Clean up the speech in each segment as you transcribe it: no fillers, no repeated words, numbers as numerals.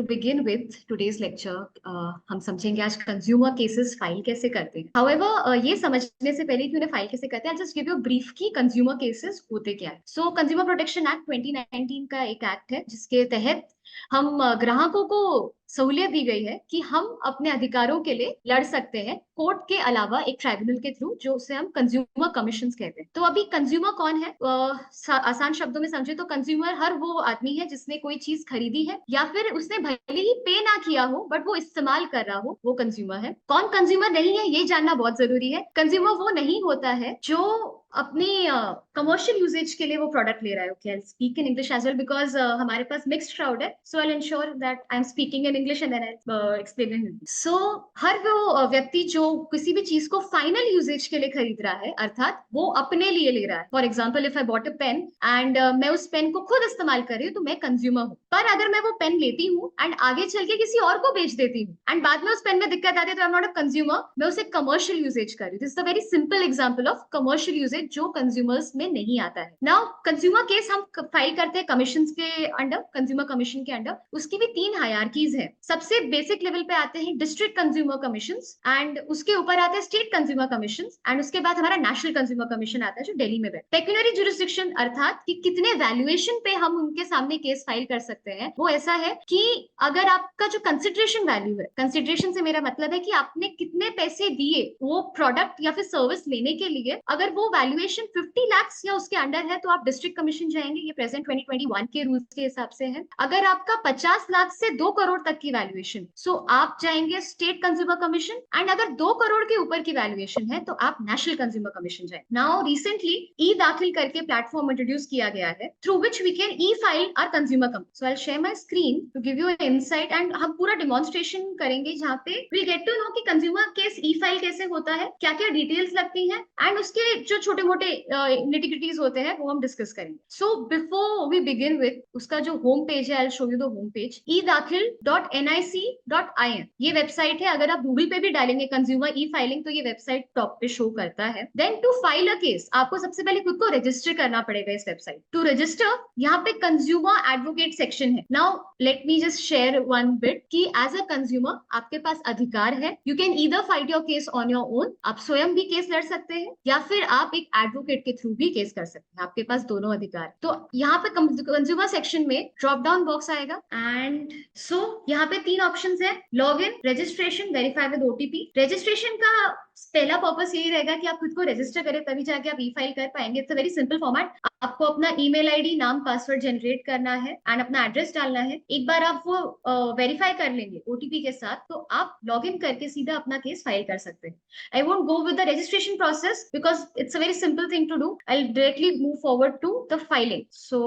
To begin with today's lecture, हम समझेंगे आज कंज्यूमर केसेस फाइल कैसे करते हैं. However, ये समझने से पहले कि उन्हें फाइल कैसे करते हैं, I'll just give you a brief कि कंज्यूमर केसेस होते क्या है. So, कंज्यूमर प्रोटेक्शन एक्ट 2019 का एक एक्ट है जिसके तहत हम ग्राहकों को सहूलियत दी गई है कि हम अपने अधिकारों के लिए लड़ सकते हैं कोर्ट के अलावा एक ट्राइब्यूनल के थ्रू, जो उसे हम कंज्यूमर कमीशंस कहते हैं. तो अभी कंज्यूमर कौन है? आसान शब्दों में समझे तो कंज्यूमर हर वो आदमी है जिसने कोई चीज खरीदी है या फिर उसने भले ही पे ना किया हो बट वो इस्तेमाल कर रहा हो, वो कंज्यूमर है. कौन कंज्यूमर नहीं है ये जानना बहुत जरूरी है. कंज्यूमर वो नहीं होता है जो अपनी कमर्शियल यूजेज के लिए वो प्रोडक्ट ले रहा है. Okay, I speak in English as well because हमारे पास मिक्स्ड क्राउड है, so I ensure that I am speaking in English and then I explain in Hindi. So हर वो व्यक्ति जो किसी भी चीज को फाइनल यूजेज के लिए खरीद रहा है, अर्थात वो अपने लिए ले रहा है. For example, if I bought a pen and मैं उस पेन को खुद इस्तेमाल कर रही हूँ तो मैं कंज्यूमर हूँ. पर अगर मैं वो पेन लेती हूँ एंड आगे चल के किसी और को बेच देती हूँ एंड बाद में उस पेन में दिक्कत आती है, तो I am not a consumer, मैं उसे कमर्शियल यूजेज कर रही हूँ. This is a very simple example of commercial usage जो कंज्यूमर्स में नहीं आता है. नाउ कंज्यूमर केस हम फाइल करते हैं कमीशन के अंडर, कंज्यूमर कमीशन के अंडर. उसकी भी 3 हायरार्कीज है. सबसे बेसिक लेवल पे आते हैं डिस्ट्रिक्ट कंज्यूमर कमीशन एंड उसके ऊपर आते हैं स्टेट कंज्यूमर कमीशन एंड उसके बाद हमारा नेशनल कंज्यूमर कमीशन आता है जो दिल्ली में है. पेक्यूनरी जुरिस्डिक्शन अर्थात कि कितने वैल्यूएशन पे हम उनके सामने केस फाइल कर सकते हैं, वो ऐसा है कि अगर आपका जो कंसिडरेशन वैल्यू है, कंसिडरेशन से मेरा मतलब है कि आपने कितने पैसे दिए वो प्रोडक्ट या फिर सर्विस लेने के लिए, अगर वो वैल्यूएशन 50 लाख या उसके अंडर है तो आप डिस्ट्रिक्ट कमीशन जाएंगे. ये प्रेजेंट 2021 के रूल्स के हिसाब से है. अगर आपका 50 लाख से 2 करोड़ तक की वैल्यूएशन, सो आप जाएंगे स्टेट कंज्यूमर कमीशन एंड अगर 2 करोड़ के ऊपर की वैल्यूएशन है तो आप नेशनल कंज्यूमर कमीशन जाएंगे. नाउ रिसेंटली ई दाखिल करके प्लेटफॉर्म इंट्रोड्यूस किया गया है through which we can e file our consumer complaint. So I will share my screen to give you an insight and हम पूरा डेमोन्स्ट्रेशन करेंगे जहाँ पे वी गेट टू नो कि कंज्यूमर केस ई फाइल कैसे होता है, क्या क्या डिटेल्स लगती हैं एंड उसके जो छोटे मोटे निटिग्रिटीज होते हैं वो हम डिस्कस करेंगे. So before we begin with उसका जो होम पेज है, I will show you the home page edakhil.nic.in. ये वेबसाइट है. अगर आप गूगल पे भी डालेंगे कंज्यूमर ई फाइलिंग तो ये वेबसाइट टॉप पे शो करता है. Then to file a case आपको सबसे पहले खुद को रजिस्टर करना पड़ेगा इस वेबसाइट. टू रजिस्टर यहाँ पे कंज्यूमर एडवोकेट सेक्शन है. Now let me just share one bit कि एज अ कंज्यूमर आपके पास अधिकार है. You can either fight your case on your own, आप स्वयं भी केस लड़ सकते हैं या फिर आप एक एडवोकेट के थ्रू भी केस कर सकते हैं. आपके पास दोनों अधिकार. तो यहाँ पे कंज्यूमर सेक्शन में ड्रॉप डाउन बॉक्स आएगा एंड सो यहाँ पे 3 ऑप्शंस है: log in, registration, verify with OTP. Registration का पहला पर्पस यही रहेगा कि आप खुद को रजिस्टर करें तभी जाके आप ई फाइल कर पाएंगे. It's a very simple format. आपको अपना ईमेल आईडी, नाम, पासवर्ड जनरेट करना है एंड अपना एड्रेस डालना है. एक बार आप वो वेरीफाई कर लेंगे ओटीपी के साथ तो आप लॉग इन करके सीधा अपना केस फाइल कर सकते हैं. I won't go with the registration process because it's a very simple thing to do. I'll directly move forward to the filing. So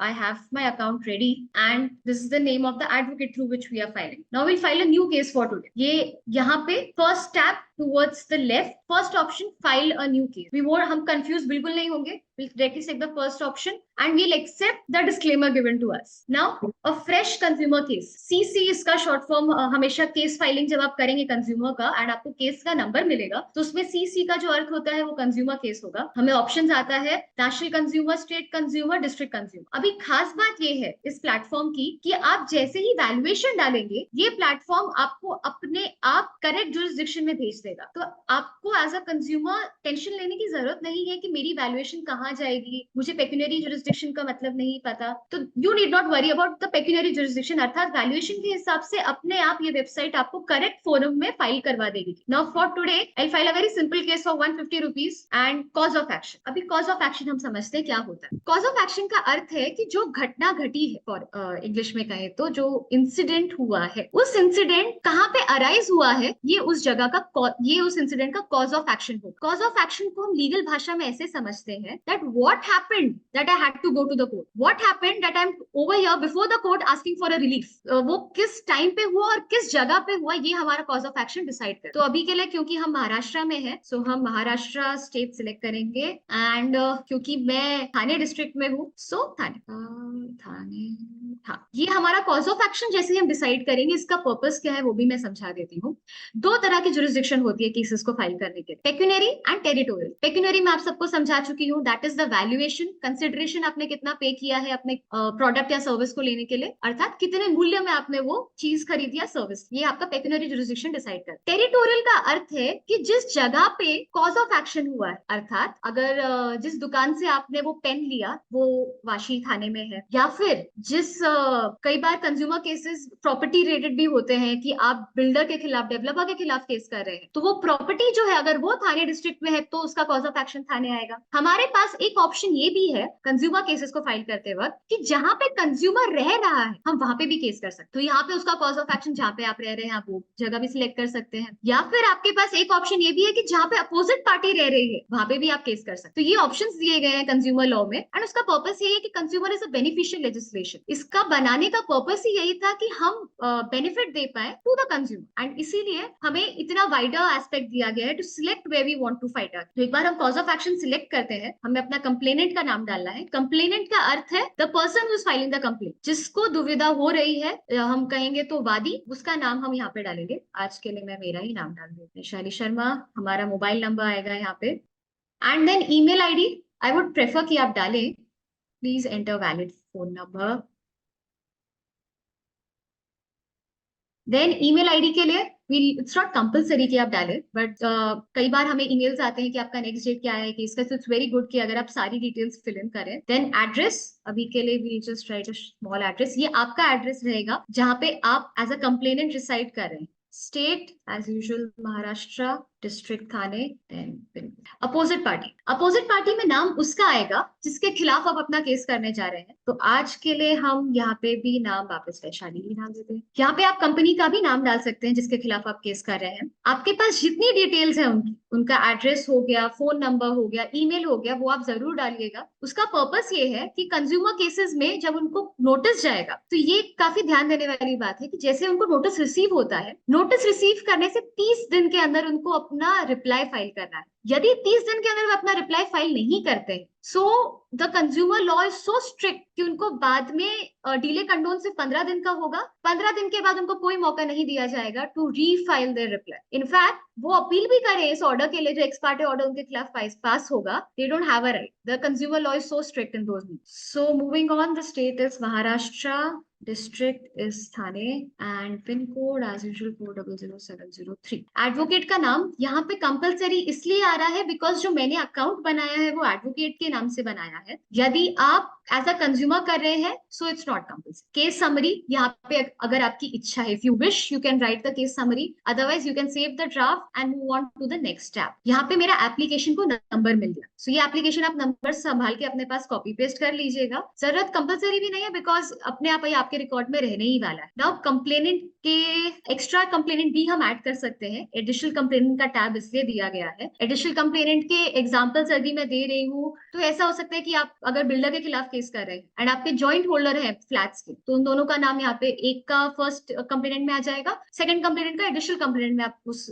I have my account ready and this is the name of the advocate through which we are filing. Now we'll file a new case for today. ये यहाँ पे first tab towards the left, first option, file a new case. We won't, हम confused बिल्कुल नहीं होंगे. We'll directly select the first option and we'll accept the disclaimer given to us. Now a fresh consumer case. CC इसका short form. हमेशा case filing जब आप करेंगे consumer का एंड आपको केस का नंबर मिलेगा तो उसमें सीसी का जो अर्थ होता है वो कंज्यूमर केस होगा. हमें ऑप्शंस आता है national consumer, state consumer, district consumer. अभी खास बात ये है इस प्लेटफॉर्म की कि आप जैसे ही वैल्यूएशन डालेंगे ये प्लेटफॉर्म आपको अपने आप करेक्ट जुरिस्डिक्शन में भेज देगा. तो आपको एज अ कंज्यूमर टेंशन लेने की जरूरत नहीं है कि मेरी वैल्यूएशन कहाँ जाएगी, मुझे पेक्यूनरी जुरिस्डिक्शन का मतलब नहीं पता. तो you need not worry about the pecuniary jurisdiction, अर्थात वैल्यूएशन के हिसाब से अपने आप ये वेबसाइट आपको करेक्ट फोरम में फाइल करवा देगी. Now for today I'll file a very simple case for 150 rupees and cause of action. अभी cause of action हम समझते हैं क्या होता है. cause of action का अर्थ है कि जो घटना घटी है, फॉर इंग्लिश में कहें तो जो इंसिडेंट हुआ है, उस इंसिडेंट कहाँ पे अराइज हुआ है, ये उस जगह का, ये उस इंसिडेंट का कॉज ऑफ एक्शन हो. कॉज ऑफ एक्शन को हम लीगल भाषा में ऐसे समझते हैं that what happened that I had to go to the court, what happened that I am over here before the court asking for a relief. वो किस टाइम पे हुआ और किस जगह पे हुआ, ये हमारा कॉज ऑफ एक्शन डिसाइड कर. तो अभी के लिए क्योंकि हम महाराष्ट्र में है सो हम महाराष्ट्र स्टेट सिलेक्ट करेंगे एंड क्योंकि मैं थाने डिस्ट्रिक्ट में हूँ सो थाने, हाँ, ये हमारा कॉज ऑफ एक्शन जैसे ही हम डिसाइड करेंगे. इसका पर्पस क्या है वो भी मैं समझा देती हूँ. 2 तरह की जुरिस्डिक्शन होती है केसेस को फाइल करने के, पेक्यूनरी एंड टेरिटोरियल. पेक्यूनरी में आप सबको समझा चुकी हूँ, that is the valuation, consideration आपने कितना पे किया है अपने प्रोडक्ट या सर्विस को लेने के लिए, अर्थात कितने मूल्य में आपने वो चीज खरीदी या सर्विस, ये आपका पेक्यूनियरी जुरिसडिक्शन डिसाइड कर। टेरिटोरियल का अर्थ है कि जिस जगह पे कॉज ऑफ एक्शन हुआ है, अर्थात अगर जिस दुकान से आपने वो पेन लिया वो वाशी थाने में है, या फिर जिस कई बार कंज्यूमर केसेस प्रॉपर्टी रिलेटेड भी होते हैं कि आप बिल्डर के खिलाफ, डेवलपर के खिलाफ केस कर रहे हैं, तो वो प्रॉपर्टी जो है अगर वो थाने डिस्ट्रिक्ट में है तो उसका कॉज ऑफ एक्शन थाने आएगा। हमारे पास एक ऑप्शन ये भी है कंज्यूमर केसेस को फाइल करते वक्त कि जहां पे कंज्यूमर रह रहा है हम वहां पे भी केस कर सकते हैं, तो यहाँ पे उसका कॉज ऑफ एक्शन जहाँ पे आप रह रहे हैं आप वो जगह भी सिलेक्ट कर सकते हैं। या फिर आपके पास एक ऑप्शन ये भी है कि जहाँ पे अपोजिट पार्टी रह रही है वहां पे भी आप केस कर सकते हैं। तो ये ऑप्शंस दिए गए हैं कंज्यूमर लॉ में, एंड उसका पर्पस ये है कि consumer is a beneficial legislation. इसका बनाने का पर्पस ही यही था कि हम बेनिफिट दे पाए टू द कंज्यूमर, एंड इसीलिए हमें इतना वाइडर एस्पेक्ट दिया गया है to select where we want to fight. तो एक बार हम कॉज ऑफ एक्शन सिलेक्ट करते हैं, हमें अपना कंप्लेनेंट का नाम डालना है। कंप्लेनेंट का अर्थ है the person who is filing the complaint, जिसको दुविधा हो रही है, हम कहेंगे तो वादी, उसका नाम हम यहाँ पे डालेंगे। आज के लिए मैं मेरा ही नाम डाल दूंगी, वैशाली शर्मा। हमारा मोबाइल नंबर आएगा यहाँ पे, and then email ID I would prefer कि आप डालें, please enter valid phone number. Then email ID के लिए इट्स नॉट कंपलसरी कि आप डालें, बट कई बार हमें ईमेल्स आते हैं कि आपका नेक्स्ट डेट क्या है केस का, तो इट्स वेरी गुड कि अगर आप सारी डिटेल्स फिल इन करें। देन एड्रेस, अभी के लिए we just write a small address, ये आपका एड्रेस रहेगा जहां पे आप एज अ कंप्लेनेंट रिसाइड कर रहे हैं। State as usual Maharashtra, district Thane, then opposite party. Opposite party में नाम उसका आएगा जिसके खिलाफ आप अपना केस करने जा रहे हैं। तो आज के लिए हम यहाँ पे भी नाम वापस वैशाली ही नाम देते हैं। यहाँ पे आप कंपनी का भी नाम डाल सकते हैं जिसके खिलाफ आप केस कर रहे हैं। आपके पास जितनी डिटेल्स है उनकी, उनका एड्रेस हो गया, फोन नंबर हो गया, ईमेल हो गया, वो आप जरूर डालिएगा। उसका पर्पस ये है कि कंज्यूमर केसेस में जब उनको नोटिस जाएगा, तो ये काफी ध्यान देने वाली बात है कि जैसे उनको नोटिस रिसीव होता है, नोटिस रिसीव करने से 30 दिन के अंदर उनको अपना रिप्लाई फाइल करना है। यदि 30 दिन के अंदर वो अपना रिप्लाई फाइल नहीं करते, so the consumer law is so strict कि उनको बाद में डिले कंडोन सिर्फ 15 दिन का होगा। 15 दिन के बाद उनको कोई मौका नहीं दिया जाएगा to refile their reply. In fact वो अपील भी करें इस ऑर्डर के लिए, जो एक्स पार्टी ऑर्डर उनके खिलाफ पास होगा, they don't have a right. The consumer law is so strict in those. So moving on, the state is Maharashtra, district is Thane, and pin code as usual 400703। Advocate का नाम यहाँ पे कंपलसरी इसलिए आ रहा है बिकॉज जो मैंने अकाउंट बनाया है वो एडवोकेट के नाम से बनाया है। यदि आप एज अ कंज्यूमर कर रहे हैं so it's not compulsory. Case summary यहाँ पे अगर आपकी इच्छा है, if you wish you can write the case summary, otherwise you can save the draft and move on to the next step. यहाँ पे मेरा एप्लीकेशन को नंबर मिल गया, सो ये एप्लीकेशन आप नंबर संभाल के अपने पास कॉपी पेस्ट कर लीजिएगा। जरूरत कंपलसरी भी नहीं है बिकॉज अपने आप आपके रिकॉर्ड में रहने ही वाला है। नाउ कंप्लेनेंट के एक्स्ट्रा कंप्लेनेंट भी हम ऐड कर सकते हैं। एडिशनल कंप्लेनेंट का टैब इसलिए दिया गया है। एडिशनल कंप्लेनेंट के एग्जांपल्स अभी मैं दे रही हूँ, तो ऐसा हो सकता है कि आप अगर बिल्डर के खिलाफ केस कर रहे हैं एंड आपके जॉइंट होल्डर है फ्लैट्स के, तो उन दोनों का नाम यहाँ पे, एक का फर्स्ट कंप्लेनेंट में आ जाएगा, सेकंड कंप्लेनेंट का एडिशनल कंप्लेनेंट में आप उस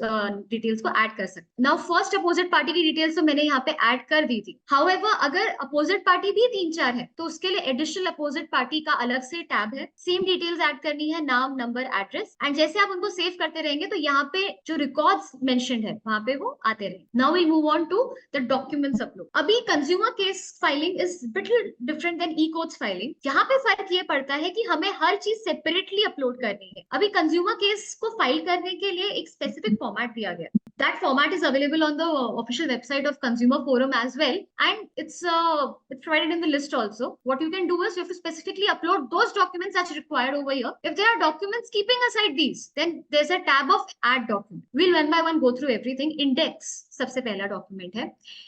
डिटेल्स को ऐड कर सकते हैं। नाउ फर्स्ट अपोजिट पार्टी की डिटेल्स तो मैंने यहाँ पे ऐड कर दी थी। हाउएवर अगर अपोजिट पार्टी भी 3-4 है तो उसके लिए एडिशनल अपोजिट पार्टी का अलग से टैब है, सेम डिटेल्स ऐड करनी है, नाम, नंबर, एड्रेस, एंड जैसे आप उनको सेव करते रहेंगे तो यहाँ पे जो रिकॉर्ड्स मेंशन्ड है वहां पे वो आते रहे। Now we move on to the documents upload. अभी consumer case filing is bit different than e courts filing. यहाँ पे फर्क ये पड़ता है कि हमें हर चीज सेपरेटली अपलोड करनी है। अभी कंज्यूमर केस को फाइल करने के लिए एक स्पेसिफिक फॉर्मेट दिया गया। That format is available on the official website of Consumer Forum as well, and it's provided in the list also. What you can do is you have to specifically upload those documents that's required over here. If there are documents keeping aside these, then there's a tab of add document. We'll one by one go through everything. Index सबसे पहला document है।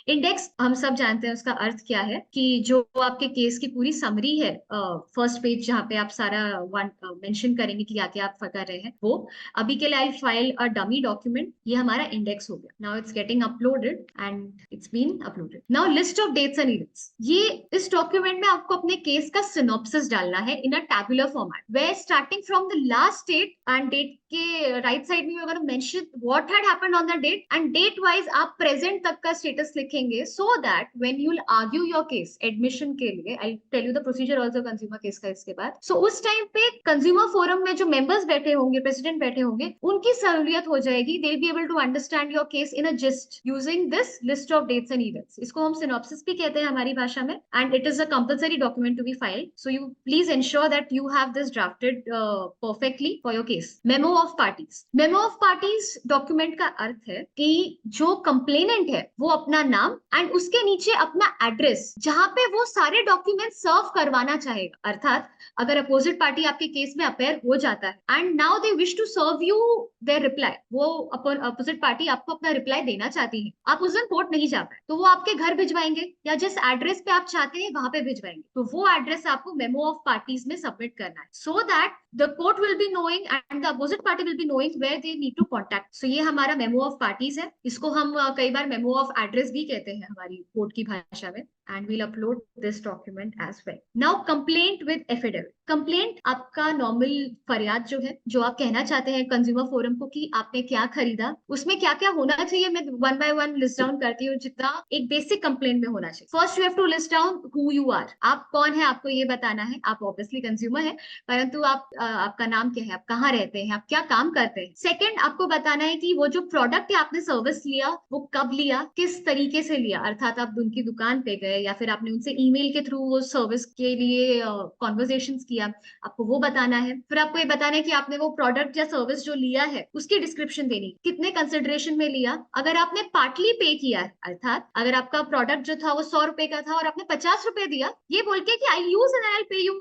Index हम सब जानते हैं उसका अर्थ क्या है, कि जो आपके केस की पूरी समरी है, फर्स्ट पेज जहाँ पे आप सारा मेंशन करेंगे कि क्या क्या आप कर रहे हैं, वो अभी के लिए I file a dummy document, ये हमारा इंडेक्स हो गया। Now it's getting uploaded and it's been uploaded. Now list of dates and events, ये इस डॉक्यूमेंट में आपको अपने केस का सिनॉप्सिस डालना है in a tabular format, where starting from the last date and date के राइट साइड में you are gonna mention what had happened on the date, and date wise आप प्रेजेंट तक का स्टेटस लिखेंगे, so that when you will argue your case admission के लिए, I tell you the procedure also consumer case का इसके बाद। सो उस टाइम पे कंज्यूमर फोरम में जो मेंबर्स बैठे होंगे, प्रेसिडेंट बैठे होंगे, उनकी सहूलियत हो जाएगी। They will be able to understand your case in a gist using this list of dates and events. इसको हम सिनॉप्सिस भी कहते हैं हमारी भाषा में, and it is a compulsory document to be filed. So you please ensure that you have this drafted perfectly for your case. Memo of parties. Memo of parties document का अर्थ है कि जो कंप्लेनेंट है वो अपना नाम एंड उसके नीचे अपना एड्रेस, जहां पे वो सारे डॉक्यूमेंट सर्व करवाना चाहेगा। अर्थात अगर अपोजिट पार्टी आपके केस में अपेयर हो जाता है and now they wish to serve you their reply, वो अपोजिट पार्टी आपको अपना रिप्लाई देना चाहती है, आप उस दिन कोर्ट नहीं जा पाए, तो वो आपके घर भिजवाएंगे या जिस एड्रेस पे आप चाहते हैं वहां पे भिजवाएंगे। तो वो एड्रेस आपको मेमो ऑफ पार्टीज में सबमिट करना है, so that the court will be knowing and the opposite party will be knowing where they need to contact. So ये हमारा मेमो ऑफ पार्टीज है। इसको हम कई बार मेमो ऑफ एड्रेस भी कहते हैं हमारी कोर्ट की भाषा में। And we'll upload this document as well. Now complaint with affidavit. Complaint आपका नॉर्मल फरियाद जो है, जो आप कहना चाहते हैं कंज्यूमर फोरम को कि आपने क्या खरीदा, उसमें क्या क्या होना चाहिए, मैं one by one list down करती हूँ जितना एक बेसिक कंप्लेंट में होना चाहिए। First you have to list down who you are. आप कौन है, आपको ये बताना है। आप ऑब्वियसली कंज्यूमर है, परंतु आपका नाम क्या है, आप कहाँ रहते हैं, आप क्या काम करते हैं। सेकंड, आपको बताना है कि वो जो प्रोडक्ट है आपने सर्विस लिया वो कब लिया, किस तरीके से लिया। अर्थात आप उनकी दुकान पे गए या फिर आपने उनसे ईमेल के थ्रू वो सर्विस के लिए कॉन्वर्सेशंस किया, आपको वो बताना है। फिर आपको ये बताना है कि आपने वो प्रोडक्ट या सर्विस जो लिया है उसकी डिस्क्रिप्शन देनी, कितने कंसिडरेशन में लिया। अगर आपने पार्टली पे किया है, अर्थात अगर आपका प्रोडक्ट जो था वो 100 रुपए का था और आपने 50 रुपए दिया, ये बोल के कि आई यूज एंड आई पे यू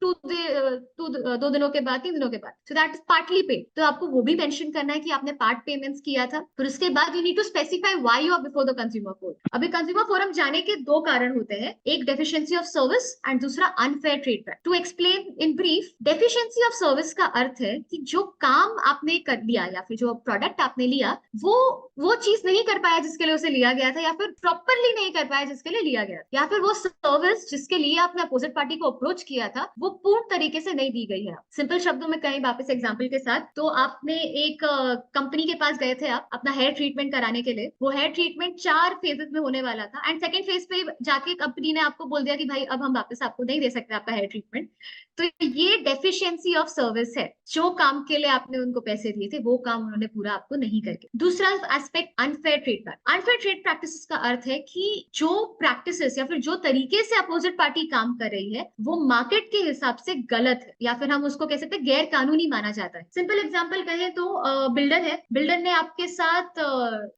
दो दिनों के बाद, 3 दिनों के बाद, सो दैट इज पार्टली पे। तो आपको वो भी मेंशन करना है कि आपने पार्ट पेमेंट्स किया था। फिर उसके बाद you need to specify why you are before the consumer court. अभी कंज्यूमर फोरम जाने के 2 कारण होते हैं, एक डेफिशिएंसी ऑफ सर्विस एंड दूसरा unfair trade practice. To explain in brief, deficiency of service का अर्थ है कि जो काम आपने कर लिया या फिर जो प्रोडक्ट आपने लिया वो चीज नहीं कर पाया जिसके लिए उसे लिया गया था, या फिर प्रॉपरली नहीं कर पाया जिसके लिए लिया गया, या फिर वो सर्विस जिसके लिए आपने अपोजिट पार्टी को अप्रोच किया था वो पूर्ण तरीके से नहीं दी गई है। सिंपल शब्दों में कहें वापस एग्जांपल के साथ, तो आपने एक कंपनी के पास गए थे आप अपना हेयर ट्रीटमेंट कराने के लिए। वो हेयर ट्रीटमेंट 4 फेजेस में होने वाला था एंड सेकंड फेज पे जाके कंपनी ने आपको बोल दिया कि भाई अब हम वापस आपको नहीं दे सकते आपका हेयर ट्रीटमेंट। तो ये डेफिशिएंसी ऑफ सर्विस है, जो काम के लिए आपने उनको पैसे दिए थे वो काम उन्होंने पूरा आपको नहीं करके। दूसरा aspect unfair trade practice. Unfair trade practice का अर्थ है कि जो प्रैक्टिसेस या फिर जो तरीके से अपोजिट पार्टी काम कर रही है वो मार्केट के हिसाब से गलत है, या फिर हम उसको कह सकते हैं गैर कानूनी माना जाता है। सिंपल एग्जांपल कहें तो बिल्डर है, बिल्डर ने आपके साथ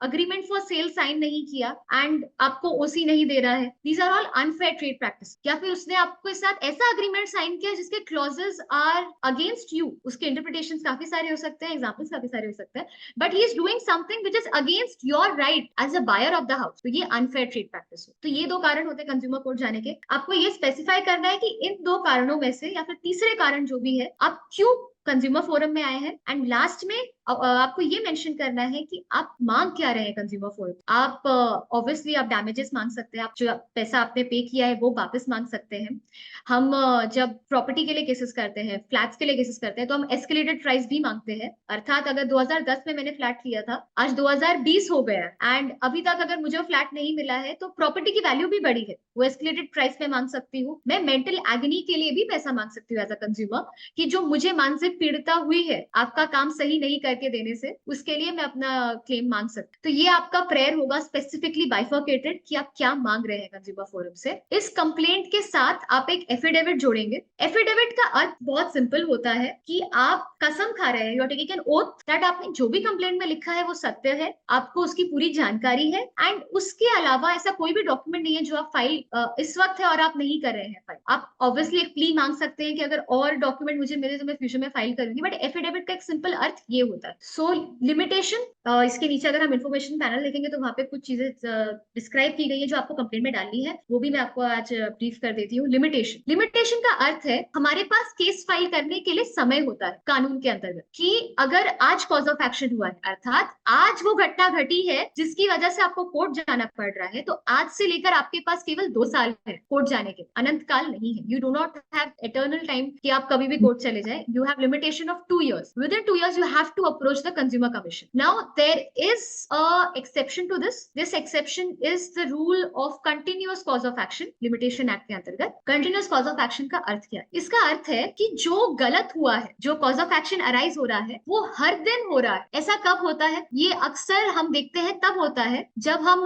अग्रीमेंट फॉर सेल साइन नहीं किया एंड आपको ओसी नहीं दे रहा है, these are all unfair trade practice. या फिर उसने आपके साथ ऐसा अग्रीमेंट साइन किया जिसके क्लॉजेस आर अगेंस्ट यू, उसके इंटरप्रिटेशन काफी सारे हो सकते हैं, एग्जाम्पल्स काफी सारे हो सकते हैं, but he is doing something which is against your right as a buyer of the house. तो ये अनफेयर ट्रेड प्रैक्टिस है। तो ये 2 कारण होते हैं कंज्यूमर कोर्ट जाने के। आपको ये स्पेसिफाई करना है कि इन 2 कारणों में से या फिर तीसरे कारण जो भी है आप क्यों कंज्यूमर फोरम में आए हैं। एंड लास्ट में आपको ये मेंशन करना है कि आप मांग क्या रहे हैं कंज्यूमर फोरम। आप ऑब्वियसली आप डैमेजेस मांग सकते हैं, आप जो पैसा आपने पे किया है वो वापस मांग सकते हैं। हम जब प्रॉपर्टी के लिए केसेस करते हैं, फ्लैट्स के लिए केसेस करते हैं, तो हम एस्केलेटेड प्राइस भी मांगते हैं। अर्थात अगर 2010 में मैंने फ्लैट लिया था, आज 2020 हो गया एंड अभी तक अगर मुझे फ्लैट नहीं मिला है तो प्रॉपर्टी की वैल्यू भी बढ़ी है, वो एस्केलेटेड प्राइस में मांग सकती हूँ। मैं मेंटल एगनी के लिए भी पैसा मांग सकती हूँ एज अ कंज्यूमर, कि जो मुझे मानसिक पीड़िता हुई है आपका काम सही नहीं करके देने से, उसके लिए मैं अपना क्लेम मांग सकती। तो ये आपका प्रेयर होगा स्पेसिफिकली बाइफर्केटेड कि आप क्या मांग रहे हैं कंज्यूमर फोरम से। इस कंप्लेंट के साथ आप एक एफिडेविट जोड़ेंगे। एफिडेविट का अर्थ बहुत सिंपल होता है कि आप कसम खा रहे हैं, you are taking an oath that आपने जो भी कंप्लेंट में लिखा है वो सत्य है, आपको उसकी पूरी जानकारी है एंड उसके अलावा ऐसा कोई भी डॉक्यूमेंट नहीं है जो आप फाइल इस वक्त है और आप नहीं कर रहे हैं फाइल। आप ऑब्वियसली एक प्ली मांग सकते हैं कि अगर और डॉक्यूमेंट मुझे मिले तो मैं फ्यूचर में फाइल करूंगी, बट एफिडेविट का एक सिंपल अर्थ ये होता है। सो लिमिटेशन, इसके नीचे अगर हम इन्फॉर्मेशन पैनल देखेंगे तो वहां पे कुछ चीजें डिस्क्राइब की गई है जो आपको कंप्लेंट में डालनी है, वो भी मैं आपको आज ब्रीफ कर देती हूँ। लिमिटेशन का अर्थ है हमारे पास केस फाइल करने के लिए समय होता है कानून के अंतर्गत, कि अगर आज कॉज ऑफ एक्शन हुआ है, अर्थात आज वो घटना घटी है जिसकी वजह से आपको कोर्ट जाना पड़ रहा है, तो आज से लेकर आपके पास केवल 2 साल है कोर्ट जाने के, अनंत काल नहीं है। You do not have eternal time कि आप कभी भी कोर्ट चले जाए। You have limitation of 2 years. Within 2 years you have to approach the consumer commission. Now there is a exception to this. This exception is the rule of continuous cause of action limitation act के अंतर्गत. continuous cause of action का अर्थ क्या है? इसका अर्थ है कि जो गलत हुआ है, जो cause of action arise हो रहा है, वो हर दिन हो रहा है. ऐसा कब होता है? ये अक्सर हम देखते हैं तब होता है जब हम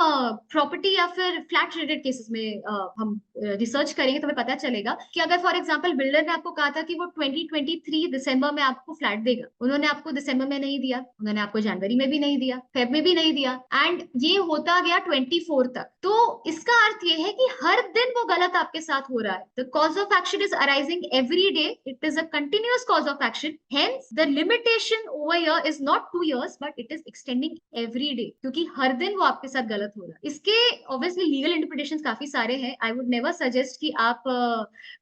प्रॉपर्टी या फिर फ्लैट रिलेटेड केसेस में हम रिसर्च करेंगे तो हमें पता चलेगा कि अगर फॉर एग्जांपल बिल्डर ने आपको कहा था कि वो 2023 दिसंबर में आपको फ्लैट देगा, उन्होंने आपको दिसंबर में नहीं दिया, उन्होंने आपको जनवरी में भी नहीं दिया, फेब में भी नहीं दिया, एंड ये होता गया 24 तक. तो इसका अर्थ ये है कि हर दिन वो गलत आपके साथ हो रहा है. The cause of action is arising every day. It is a continuous cause of action. Hence the limitation over here is not 2 years but it is extending every day, क्योंकि हर दिन वो आपके साथ गलत हो रहा है. इसके ऑब्वियसली लीगल इंटरप्रिटेशंस काफी सारे हैं. आई वुड नेवर सजेस्ट कि आप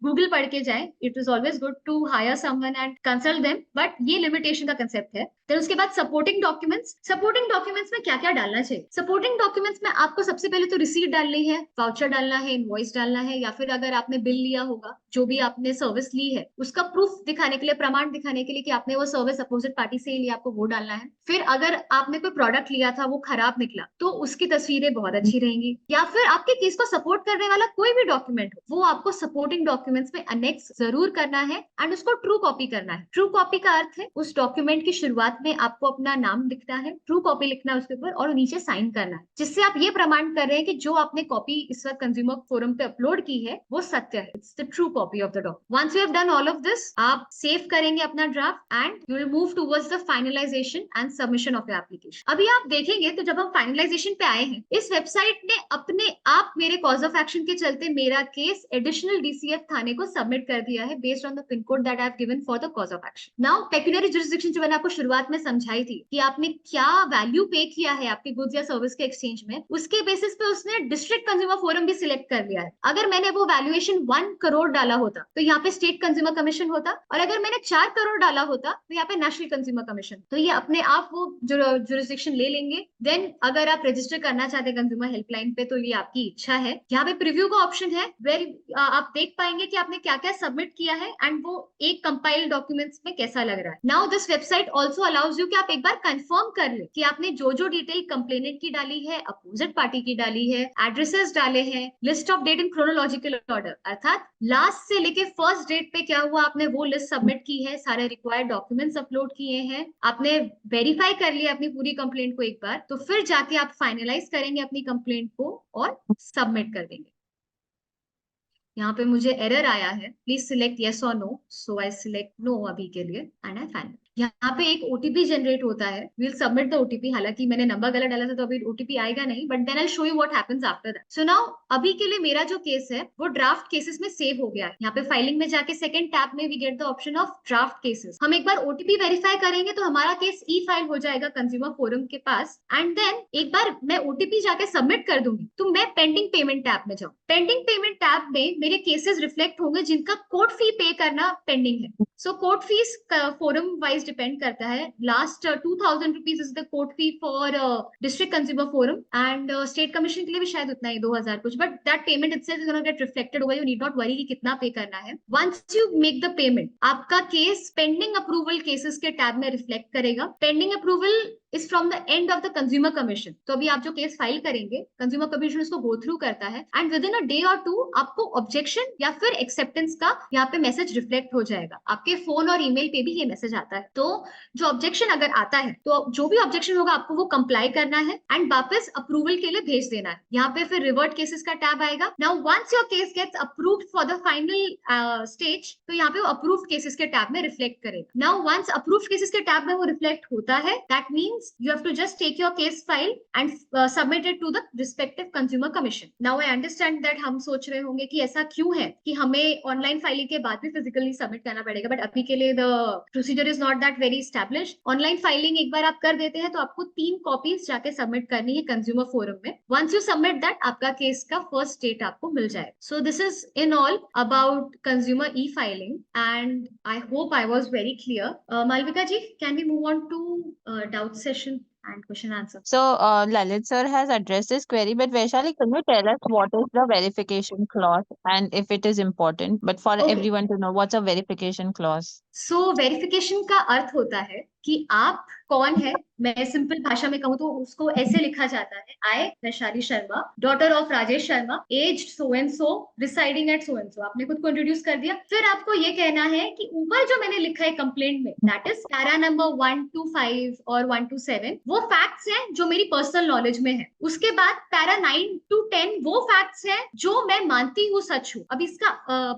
गूगल पढ़ के जाएं. It is always good to hire someone and consult them, but ये लिमिटेशन का कंसेप्ट है. फिर उसके बाद सपोर्टिंग डॉक्यूमेंट्स. सपोर्टिंग डॉक्यूमेंट्स में क्या क्या डालना चाहिए? सपोर्टिंग डॉक्यूमेंट्स में आपको सबसे पहले तो रिसीट डालनी है, वाउचर डालना है, इनवॉइस डालना है, या फिर अगर आपने बिल लिया होगा, जो भी आपने सर्विस ली है उसका प्रूफ दिखाने के लिए, प्रमाण दिखाने के लिए कि आपने वो सर्विस अपोजिट पार्टी से लिया, आपको वो डालना है. फिर अगर आपने कोई प्रोडक्ट लिया था वो खराब निकला तो उसकी तस्वीरें बहुत अच्छी रहेंगी. या फिर आपके केस को सपोर्ट करने वाला कोई भी डॉक्यूमेंट हो, वो आपको सपोर्टिंग डॉक्यूमेंट्स में अनेक्स जरूर करना है एंड उसको ट्रू कॉपी करना है. ट्रू कॉपी का अर्थ है उस डॉक्यूमेंट की शुरुआत में आपको अपना नाम लिखना है, ट्रू कॉपी लिखना है उसके ऊपर और नीचे साइन करना है, जिससे आप ये प्रमाण कर रहे हैं कि जो आपने कॉपी इस वक्त कंज्यूमर फोरम पे अपलोड की है वो सत्य है. It's the true copy of the document. Once you have done all of this, आप सेव करेंगे अपना draft and you will move towards the finalization and submission of your application. अभी आप देखेंगे तो जब हम फाइनलाइजेशन पे आए हैं, इस वेबसाइट ने अपने आप मेरे कॉज ऑफ एक्शन के चलते मेरा केस एडिशनल डीसीएफ थाने को सबमिट कर दिया है based on the pin code that I have given for the cause of action. Now pecuniary jurisdiction जो मैंने आपको शुरुआत में समझाई थी कि आपने क्या वैल्यू पे किया है आपके गुड्स या सर्विस के एक्सचेंज में, उसके बेसिस पे उसने डिस्ट्रिक्ट कंज्यूमर फोरम भी सिलेक्ट कर लिया है. अगर मैंने वो वैल्यूएशन 1 करोड़ डाला होता तो यहाँ पे स्टेट कंज्यूमर कमीशन होता, और अगर मैंने 4 करोड़ डाला होता तो यहाँ पे नेशनल कंज्यूमर कमीशन. तो ये अपने आप वो जुरिसडिक्शन ले लेंगे. देन अगर आप रजिस्टर करना चाहते हैं कंज्यूमर हेल्पलाइन पे तो ये आपकी इच्छा है. यहाँ पे प्रीव्यू का ऑप्शन है वेर आप देख पाएंगे कि आपने क्या क्या सबमिट किया है एंड वो एक कंपाइल्ड डॉक्यूमेंट्स में कैसा लग रहा है. Now this website also allows you कि आप एक बार कंफर्म कर ले कि आपने जो जो डिटेल कंप्लेनेंट की डाली है, अपोजिट पार्टी की डाली है, एड्रेसेस डाले हैं, list of date in chronological order, अर्थात लास्ट से लेके फर्स्ट डेट पे क्या हुआ आपने वो लिस्ट सबमिट की है, सारे रिक्वायर्ड डॉक्यूमेंट्स अपलोड किए हैं, आपने वेरीफाई कर लिया अपनी पूरी कंप्लेंट को एक बार, तो फिर जाके आप फाइनलाइज करेंगे अपनी कंप्लेंट को और सबमिट कर देंगे. यहाँ पे मुझे एरर आया है, प्लीज सिलेक्ट येस और no. So I select no अभी के लिए एंड आई फाइनल. यहाँ पे एक ओटीपी जनरेट होता है. Will submit the OTP. हालांकि मैंने नंबर गलत डाला था तो अभी ओटीपी आएगा नहीं, but then I show you what happens after that. So now अभी के लिए मेरा जो केस है वो ड्राफ्ट केसेस में सेव हो गया है. यहाँ पे फाइलिंग में जाके सेकंड टैब में we get the option of draft cases. हम एक बार ओटीपी वेरीफाई करेंगे तो हमारा केस ई फाइल हो जाएगा कंज्यूमर फोरम के पास. एंड देन एक बार मैं ओटीपी जाके सबमिट कर दूंगी तो मैं पेंडिंग पेमेंट टैब में जाऊँ. पेंडिंग पेमेंट टैब में मेरे केसेस रिफ्लेक्ट होंगे जिनका कोर्ट फी पे करना पेंडिंग है. So court fees forum wise depend करता है. Last 2000 rupees is the court fee for district consumer forum and state commission के लिए भी शायद उतना ही 2000 कुछ, but that payment itself is gonna get reflected over. You need not worry कि कितना पे करना है. Once you make the payment आपका केस पेंडिंग अप्रूवल केसेस के टैब में रिफ्लेक्ट करेगा. Pending approval is from the end of the consumer commission. तो अभी आप जो केस फाइल करेंगे कंज्यूमर कमीशन उसको गो थ्रू करता है and with in a day और 2 आपको ऑब्जेक्शन या फिर एक्सेप्टेंस का यहाँ पे मैसेज रिफ्लेक्ट हो जाएगा. आपके फोन और ईमेल पे भी ये मैसेज आता है. तो जो ऑब्जेक्शन अगर आता है तो जो भी ऑब्जेक्शन होगा आपको वो कंप्लाई करना है एंड वापस अप्रूवल के लिए भेज देना है. यहाँ पे फिर रिवर्ट केसेस का टैब आएगा. Now once your case gets approved for the final stage तो यहाँ पे वो अप्रूव्ड केसेस के टैब में रिफ्लेक्ट करेगा. नाउ वंस अप्रूव्ड केसेस के टैब में वो रिफ्लेक्ट होता है, that means you have to just take your case file and submit it to the respective consumer commission. Now I understand that हम सोच रहे होंगे कि ऐसा क्यों है कि हमें ऑनलाइन फाइलिंग के बाद भी फिजिकली सबमिट करना पड़ेगा, बट अभी के लिए the procedure is not that very established. Online filing एक बार आप कर देते हैं तो आपको 3 कॉपीज जाके सबमिट करनी है कंज्यूमर फोरम में. वंस यू सबमिट दैट आपका केस का फर्स्ट डेट आपको मिल जाए. So this is in all about consumer e filing and I hope I was very clear. Malvika ji, can we move on to doubt session and question answer? So, Lalit sir has addressed this query, but Vaishali, can you tell us what is the verification clause and if it is important? But for Okay. everyone to know, what's a verification clause? So verification का अर्थ होता है कि आप कौन है। मैं simple भाषा में कहूँ तो उसको ऐसे लिखा जाता है, I Vaishali Sharma, daughter of Rajesh Sharma, age so and so, residing at so and so. आपने खुद को इंट्रोड्यूस कर दिया। फिर आपको ये कहना है कि ऊपर जो मैंने लिखा है कंप्लेंट में, that is para number 1 to 5 और 1 to 7, वो फैक्ट्स हैं जो मेरी पर्सनल नॉलेज में है। उसके बाद पैरा 9 to 10 वो फैक्ट्स हैं जो मैं मानती हूँ सच हूँ। अब इसका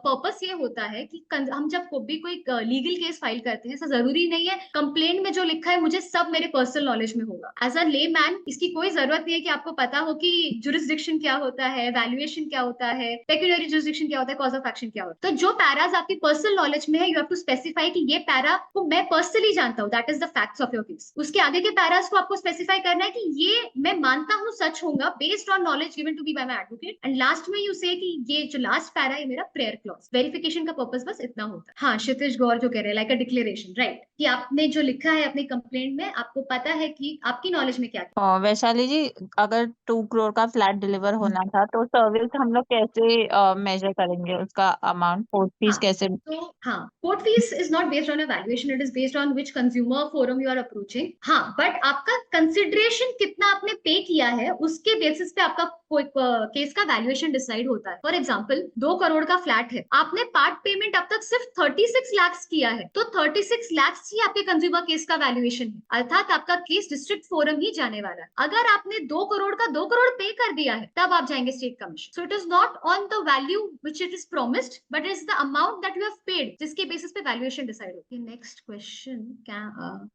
पर्पस ये होता है कि हम जब भी कोई लीगल केस फाइल करते हैं, ऐसा जरूरी नहीं है कंप्लेंट में जो लिखा है मुझे सब मेरे पर्सनल नॉलेज में होगा। एज अ ले मैन इसकी कोई जरूरत नहीं है कि आपको पता हो कि जुरिस्डिक्शन क्या होता है, वैल्यूएशन क्या होता है, पेक्यूनियरी जुरिस्डिक्शन क्या होता है, कॉज ऑफ एक्शन क्या होता है। तो जो पैराज आपकी पर्सनल नॉलेज में है, यू हैव टू स्पेसिफाई कि ये पैरा को मैं पर्सनली जानता हूँ, that is the facts of your case. उसके आगे के पैराज को आपको स्पेसिफाई करना है कि ये मैं मानता हूँ सच होगा based on knowledge given to be by my advocate. And last में यू से कि ये जो लास्ट पैरा है मेरा प्रेयर क्लॉज। वेरिफिकेशन का पर्पस बस इतना होता है। हाँ, क्षितिज गौर जो कह रहे हैं लाइक अ डिक्लेरेशन, राइट, कि आपने जो लिखा है अपनी कंप्लेंट में आपको पता है कि आपकी नॉलेज में क्या क्या। वैशाली जी, अगर 2 crore का फ्लैट डिलीवर होना था तो सर्विस हम लोग कैसे मेजर करेंगे उसका अमाउंट, कोर्ट फीस हाँ, कैसे? तो हाँ, court fees is not based on a valuation, it is based on which consumer forum you are approaching. हाँ, बट आपका कंसिडरेशन कितना आपने पे किया है उसके बेसिस पे आपका कोई केस का वैल्यूएशन डिसाइड होता है। फॉर एग्जाम्पल 2 करोड़ का फ्लैट है, आपने पार्ट पेमेंट अब तक सिर्फ 36 लाख किया है, तो 36 लाख ही आपके कंज्यूमर केस का वैल्यूएशन है, अर्थात आपका केस डिस्ट्रिक्ट फोरम ही जाने वाला है। अगर आपने 2 करोड़ का 2 करोड़ पे कर दिया है तब आप जाएंगे state commission. So it is not on the value which it is promised, but is the amount that you have paid, जिसके बेसिस पे वैल्यूएशन डिसाइड होती है। नेक्स्ट क्वेश्चन, क्या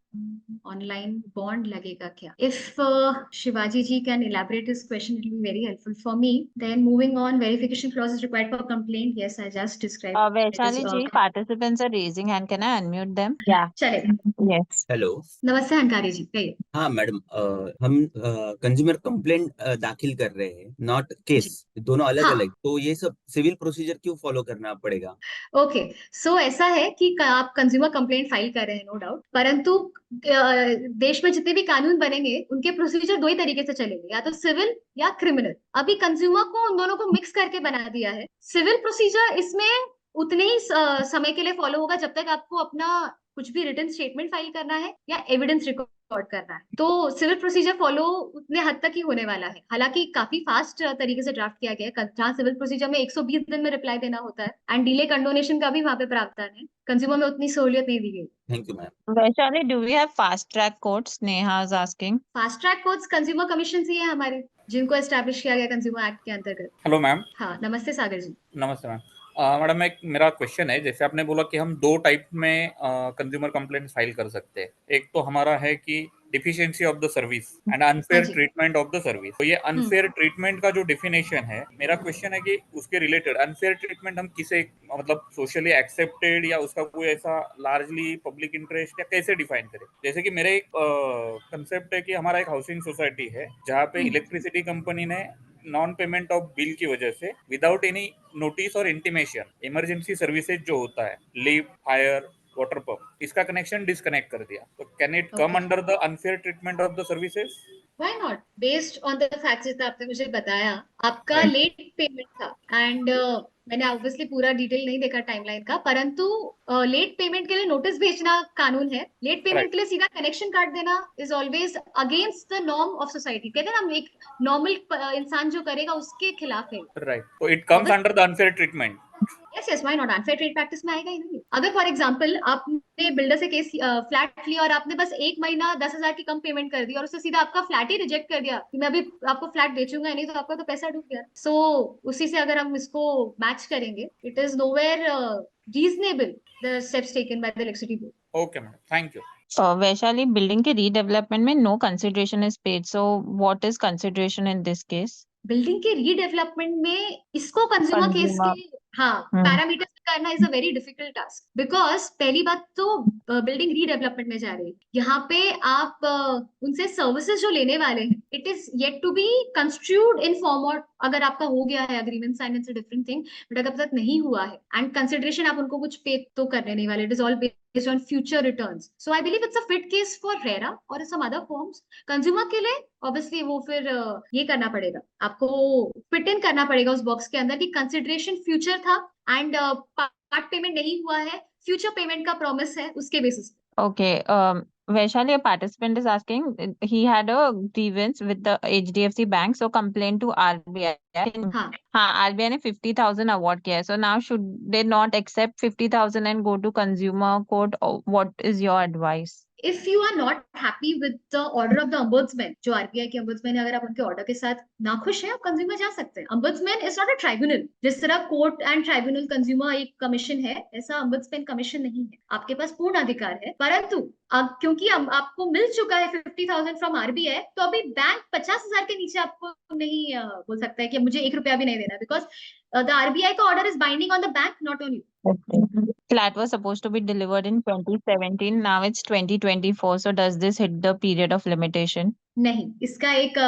ऑनलाइन बॉन्ड लगेगा क्या? If Shivaji ji can elaborate this question, it will be very helpful for me. Then moving on, verification clause is required for complaint. Yes, I just described it is Vaishali ji, participants are raising hand, can I unmute them? Yeah, चलेगा। Yes. Hello. नमस्ते हंकारी जी, कहिए। हाँ madam, हम consumer complaint दाखिल कर रहे हैं, not case, जी, दोनों अलग हाँ, अलग। तो ये सब सिविल प्रोसीजर क्यों फॉलो करना पड़ेगा? ओके। सो ऐसा है कि आप कंज्यूमर कंप्लेंट फाइल कर रहे हैं, नो डाउट, परंतु देश में जितने भी कानून बनेंगे उनके प्रोसीजर दो ही तरीके से चलेंगे, या तो सिविल या क्रिमिनल। अभी कंज्यूमर को उन दोनों को मिक्स करके बना दिया है। सिविल प्रोसीजर इसमें उतने ही समय के लिए फॉलो होगा जब तक आपको अपना कुछ भी रिटन स्टेटमेंट फाइल करना है या एविडेंस रिकॉर्ड करना है। तो सिविल प्रोसीजर फॉलो उतने हद तक ही होने वाला है। हालांकि काफी फास्ट तरीके से ड्राफ्ट किया गया है, जहाँ सिविल प्रोसीजर में 120 दिन में रिप्लाई देना होता है, एंड डिले कंडोनेशन का भी वहां पे प्रावधान है। कंज्यूमर में उतनी सहूलियत नहीं दी गई। Thank you ma'am. Vaishali, do we have fast track courts? Neha is asking. Fast track courts consumer commission ही है हमारे, जिनको एस्टैब्लिश किया गया कंज्यूमर एक्ट के अंतर्गत। Hello ma'am. हाँ, नमस्ते सागर जी। नमस्ते मैम। मैडम, एक मेरा क्वेश्चन है, जैसे आपने बोला कि हम 2 टाइप में कंज्यूमर कंप्लेंट फाइल कर सकते हैं। एक तो हमारा है कि deficiency of the service and हाँ अनफेयर जी। Treatment of the service. तो ये अनफेयर ट्रीटमेंट का जो डिफिनेशन है, मेरा क्वेश्चन है कि उसके रिलेटेड अनफेयर ट्रीटमेंट हम किसे, मतलब सोशली एक्सेप्टेड या उसका कोई ऐसा लार्जली पब्लिक इंटरेस्ट, या कैसे डिफाइन करें? जैसे कि मेरे एक कंसेप्ट है कि हमारा एक हाउसिंग सोसाइटी है जहाँ पे इलेक्ट्रिसिटी कंपनी ने नॉन पेमेंट ऑफ बिल की वजह से विदाउट एनी नोटिस और इंटीमेशन इमरजेंसी सर्विसेज जो होता है, लिफ्ट, फायर, वाटर पंप, इसका कनेक्शन डिस्कनेक्ट कर दिया। तो can it come okay, under the unfair treatment of the services? Why not? Based on the facts जितना आपने मुझे बताया, आपका राइट। लेट पेमेंट था, एंड मैंने ऑब्वियसली पूरा डिटेल नहीं देखा टाइमलाइन का, परंतु लेट पेमेंट के लिए नोटिस भेजना कानून है। Late payment right. के लिए सीधा कनेक्शन काट देना is always against the norm of society. कहते हैं ना, हम एक नॉर्मल इंसान जो करेगा उसके खिलाफ है। राइट, तो इट कम्स अगर under the unfair treatment. Yes yes, why not? Unfair trade practice में आएगा ही नहीं। अगर फॉर एग्जांपल आपने बिल्डर से केस फ्लैट लिया और आपने बस 1 महीना 10,000 की कम पेमेंट कर दी और उससे सीधा आपका फ्लैट ही रिजेक्ट कर दिया कि मैं अभी आपको फ्लैट बेचूंगा नहीं, तो आपका तो पैसा डूब गया। सो उसी से अगर हम इसको मैच करेंगे, it is nowhere reasonable the steps taken by the electricity board. Okay madam, thank you. Vaishali, building के रीडेवलपमेंट में no consideration is paid, so what is consideration in this case? Building के रीडेवलपमेंट में इसको consumer case consumer. के हाँ parameters करना is a very difficult task, because पहली बात तो बिल्डिंग रीडेवलपमेंट में जा रही है, यहाँ पे आप उनसे सर्विसेज जो लेने वाले हैं, it is yet to be construed in form, और अगर आपका हो गया है agreement sign, it's a different thing, but अगर अब तक नहीं हुआ है एंड कंसिडरेशन आप उनको कुछ पे तो करने नहीं वाले, it is all based on future returns. So I believe it's a fit case for RERA और सम अदर फॉर्म्स। कंज्यूमर के लिए ऑब्वियसली वो फिर ये करना पड़ेगा, आपको फिट इन करना पड़ेगा उस बॉक्स के अंदर कि कंसिडरेशन फ्यूचर था एंड पार्ट पेमेंट नहीं हुआ है, फ्यूचर पेमेंट का प्रॉमिस है, उसके बेसिस पे। Okay, Vaishali, a participant is asking, he had a grievance with the HDFC Bank, so complained to RBI. हाँ, हाँ, RBI ने 50,000 award किया है. So now should they not accept 50,000 and go to consumer court? Or what is your advice? If you are not happy with the order of the ombudsman, जो RBI के ombudsman है, अगर आप उनके order के साथ नाखुश हैं, आप कंज्यूमर जा सकते हैं. ombudsman is not a tribunal. जिस तरह कोर्ट एंड ट्राइब्यूनल कंज्यूमर एक कमीशन है, ऐसा ombudsman कमीशन नहीं है. आपके पास पूर्ण अधिकार है, परंतु अब क्योंकि आपको मिल चुका है 50,000 फ्रॉम आरबीआई, तो अभी बैंक 50,000 के नीचे आपको नहीं बोल सकता है कि मुझे 1 रुपया भी नहीं देना, बिकॉज द आरबीआई का order is binding on the bank, not on you. Okay. Flat was supposed to be delivered in 2017. Now it's 2024. So does this hit the period of limitation? नहीं, इसका एक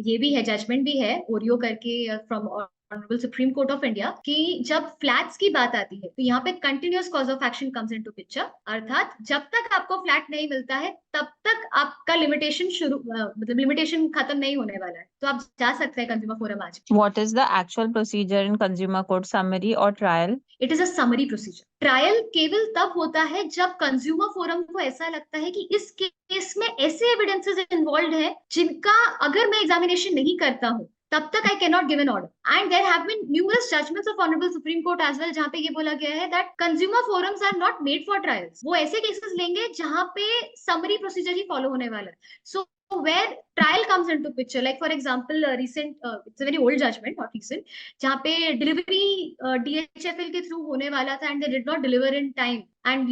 ये भी है, जजमेंट भी है, Oreo करके from honourable Supreme court of India, कि जब फ्लैट्स की बात आती है तो यहाँ पे continuous cause of action comes into picture. अर्थात जब तक आपको फ्लैट नहीं मिलता है तब तक आपका लिमिटेशन शुरू मतलब लिमिटेशन खत्म नहीं होने वाला है. तो आप जा सकते हैं कंज्यूमर फोरम आज. What is the actual procedure in consumer court, summary or trial? It is a summary procedure. Trial केवल तब होता है जब कंज्यूमर फोरम को ऐसा लगता है कि इस केस में ऐसे एविडेंसेस इन्वॉल्व है जिनका अगर मैं एग्जामिनेशन नहीं करता हूँ तब तक I can not give an order. And there have been numerous judgments of honourable Supreme Court as well, जहां पे ये बोला गया है that consumer forums are not made for trials. वो ऐसे केसेस लेंगे जहां पे समरी प्रोसीजर ही फॉलो होने वाला है. सो where trial comes into picture, like for example recent it's a very old judgment, not recent, जहाँ पे delivery DHFL के through होने वाला था and they did not deliver in time and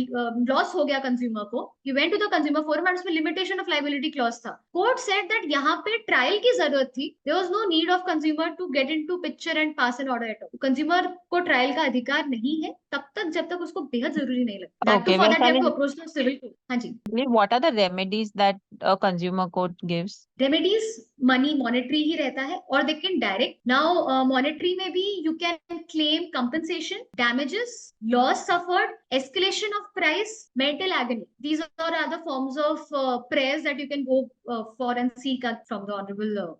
loss हो गया consumer को. You went to the consumer forum and उसमें limitation of liability clause था. Court said that यहाँ पे trial की जरूरत थी. There was no need of consumer to get into picture and pass an order at all. Consumer को trial का अधिकार नहीं है तब तक जब तक उसको बेहद जरूरी नहीं लगता. That too, for that they have to approach the civil court. हाँ जी. What are the remedies that a consumer court gives? Remedies money monetary ही रहता है, और they can direct. Now monetary में भी you can claim compensation, damages, loss suffered, escalation of price, mental agony. These are the forms of prayers that you can go for and seek from the honourable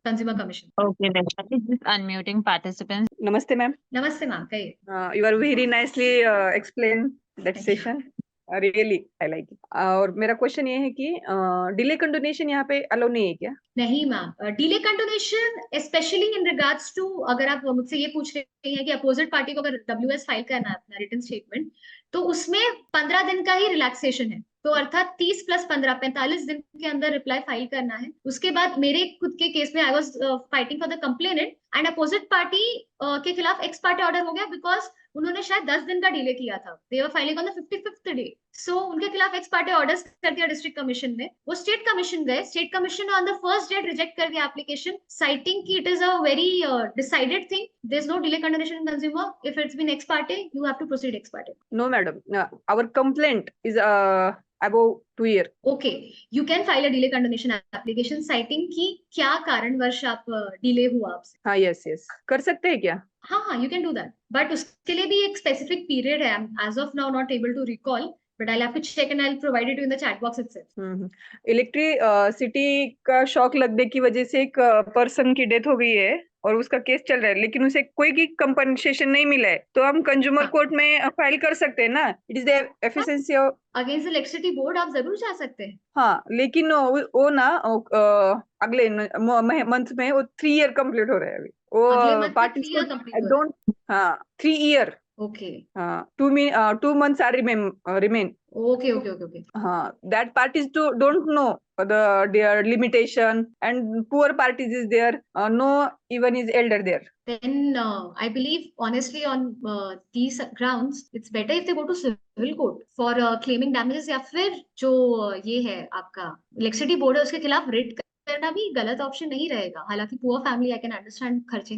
consumer commission. Okay, Vaishali, just unmuting participants. Namaste, ma'am. नमस्ते ma'am, कहिए. You are very nicely explained that Thank you. session. Really, I like it. और मेरा question ये है कि delay condonation यहाँ पे अलो नहीं है क्या? नहीं ma'am, delay condonation specially in regards to, अगर आप मुझसे ये पूछ रहे हैं कि अपोजिट पार्टी को अगर WS फाइल करना है अपना रिटन स्टेटमेंट, तो उसमें 15 दिन का ही रिलैक्सेशन है. तो अर्थात 30 + 15 45 दिन के अंदर रिप्लाई फाइल करना है. उसके बाद मेरे खुद के केस में I was fighting for the complainant and opposite party के खिलाफ एक्स पार्टी ऑर्डर हो गया बिकॉज उन्होंने शायद 10 दिन का डिले किया था. They were filing on the 55th day. So उनके खिलाफ एक्स पार्टी ऑर्डर्स कर दिया डिस्ट्रिक्ट कमीशन ने. वो स्टेट कमीशन गए, state commission on the first date reject कर दिया एप्लीकेशन, साइटिंग की it is a very decided thing. There is no delay condonation in consumer. If it's been ex parte you have to proceed ex parte. No, madam. Our complaint is above 2 years. Okay, you can file a delay condonation application citing की क्या कारणवश आप delay हुआ आपसे. हाँ, yes. कर सकते हैं क्या? हाँ, you can do that, but उसके लिए भी एक स्पेसिफिक पीरियड है. As of now not able to recall, but I'll have to check and I'll provide it to you in the chat box itself. Electricity का shock लगने की वजह से एक पर्सन की डेथ हो गई है और उसका केस चल रहा है, लेकिन उसे कोई की कंपनसेशन नहीं मिला है, तो हम कंज्यूमर कोर्ट में फाइल कर सकते हैं ना? It is the efficiency of against electricity board आप जरूर जा सकते हैं. हाँ, लेकिन वो ना अगले मंथ में वो 3 ईयर कंप्लीट हो रहा है अभी. वो पार्टी डोंट. हाँ, 3 year. Okay. 2 months are remain. Okay. That parties don't know their limitation, and poor parties is there. No even is elder there. Then I believe honestly on these grounds it's better if they go to civil court for claiming damages, या फिर जो ये है आपका electricity board है उसके खिलाफ writ करना भी गलत ऑप्शन नहीं रहेगा. हालांकि poor family I can understand, खर्चे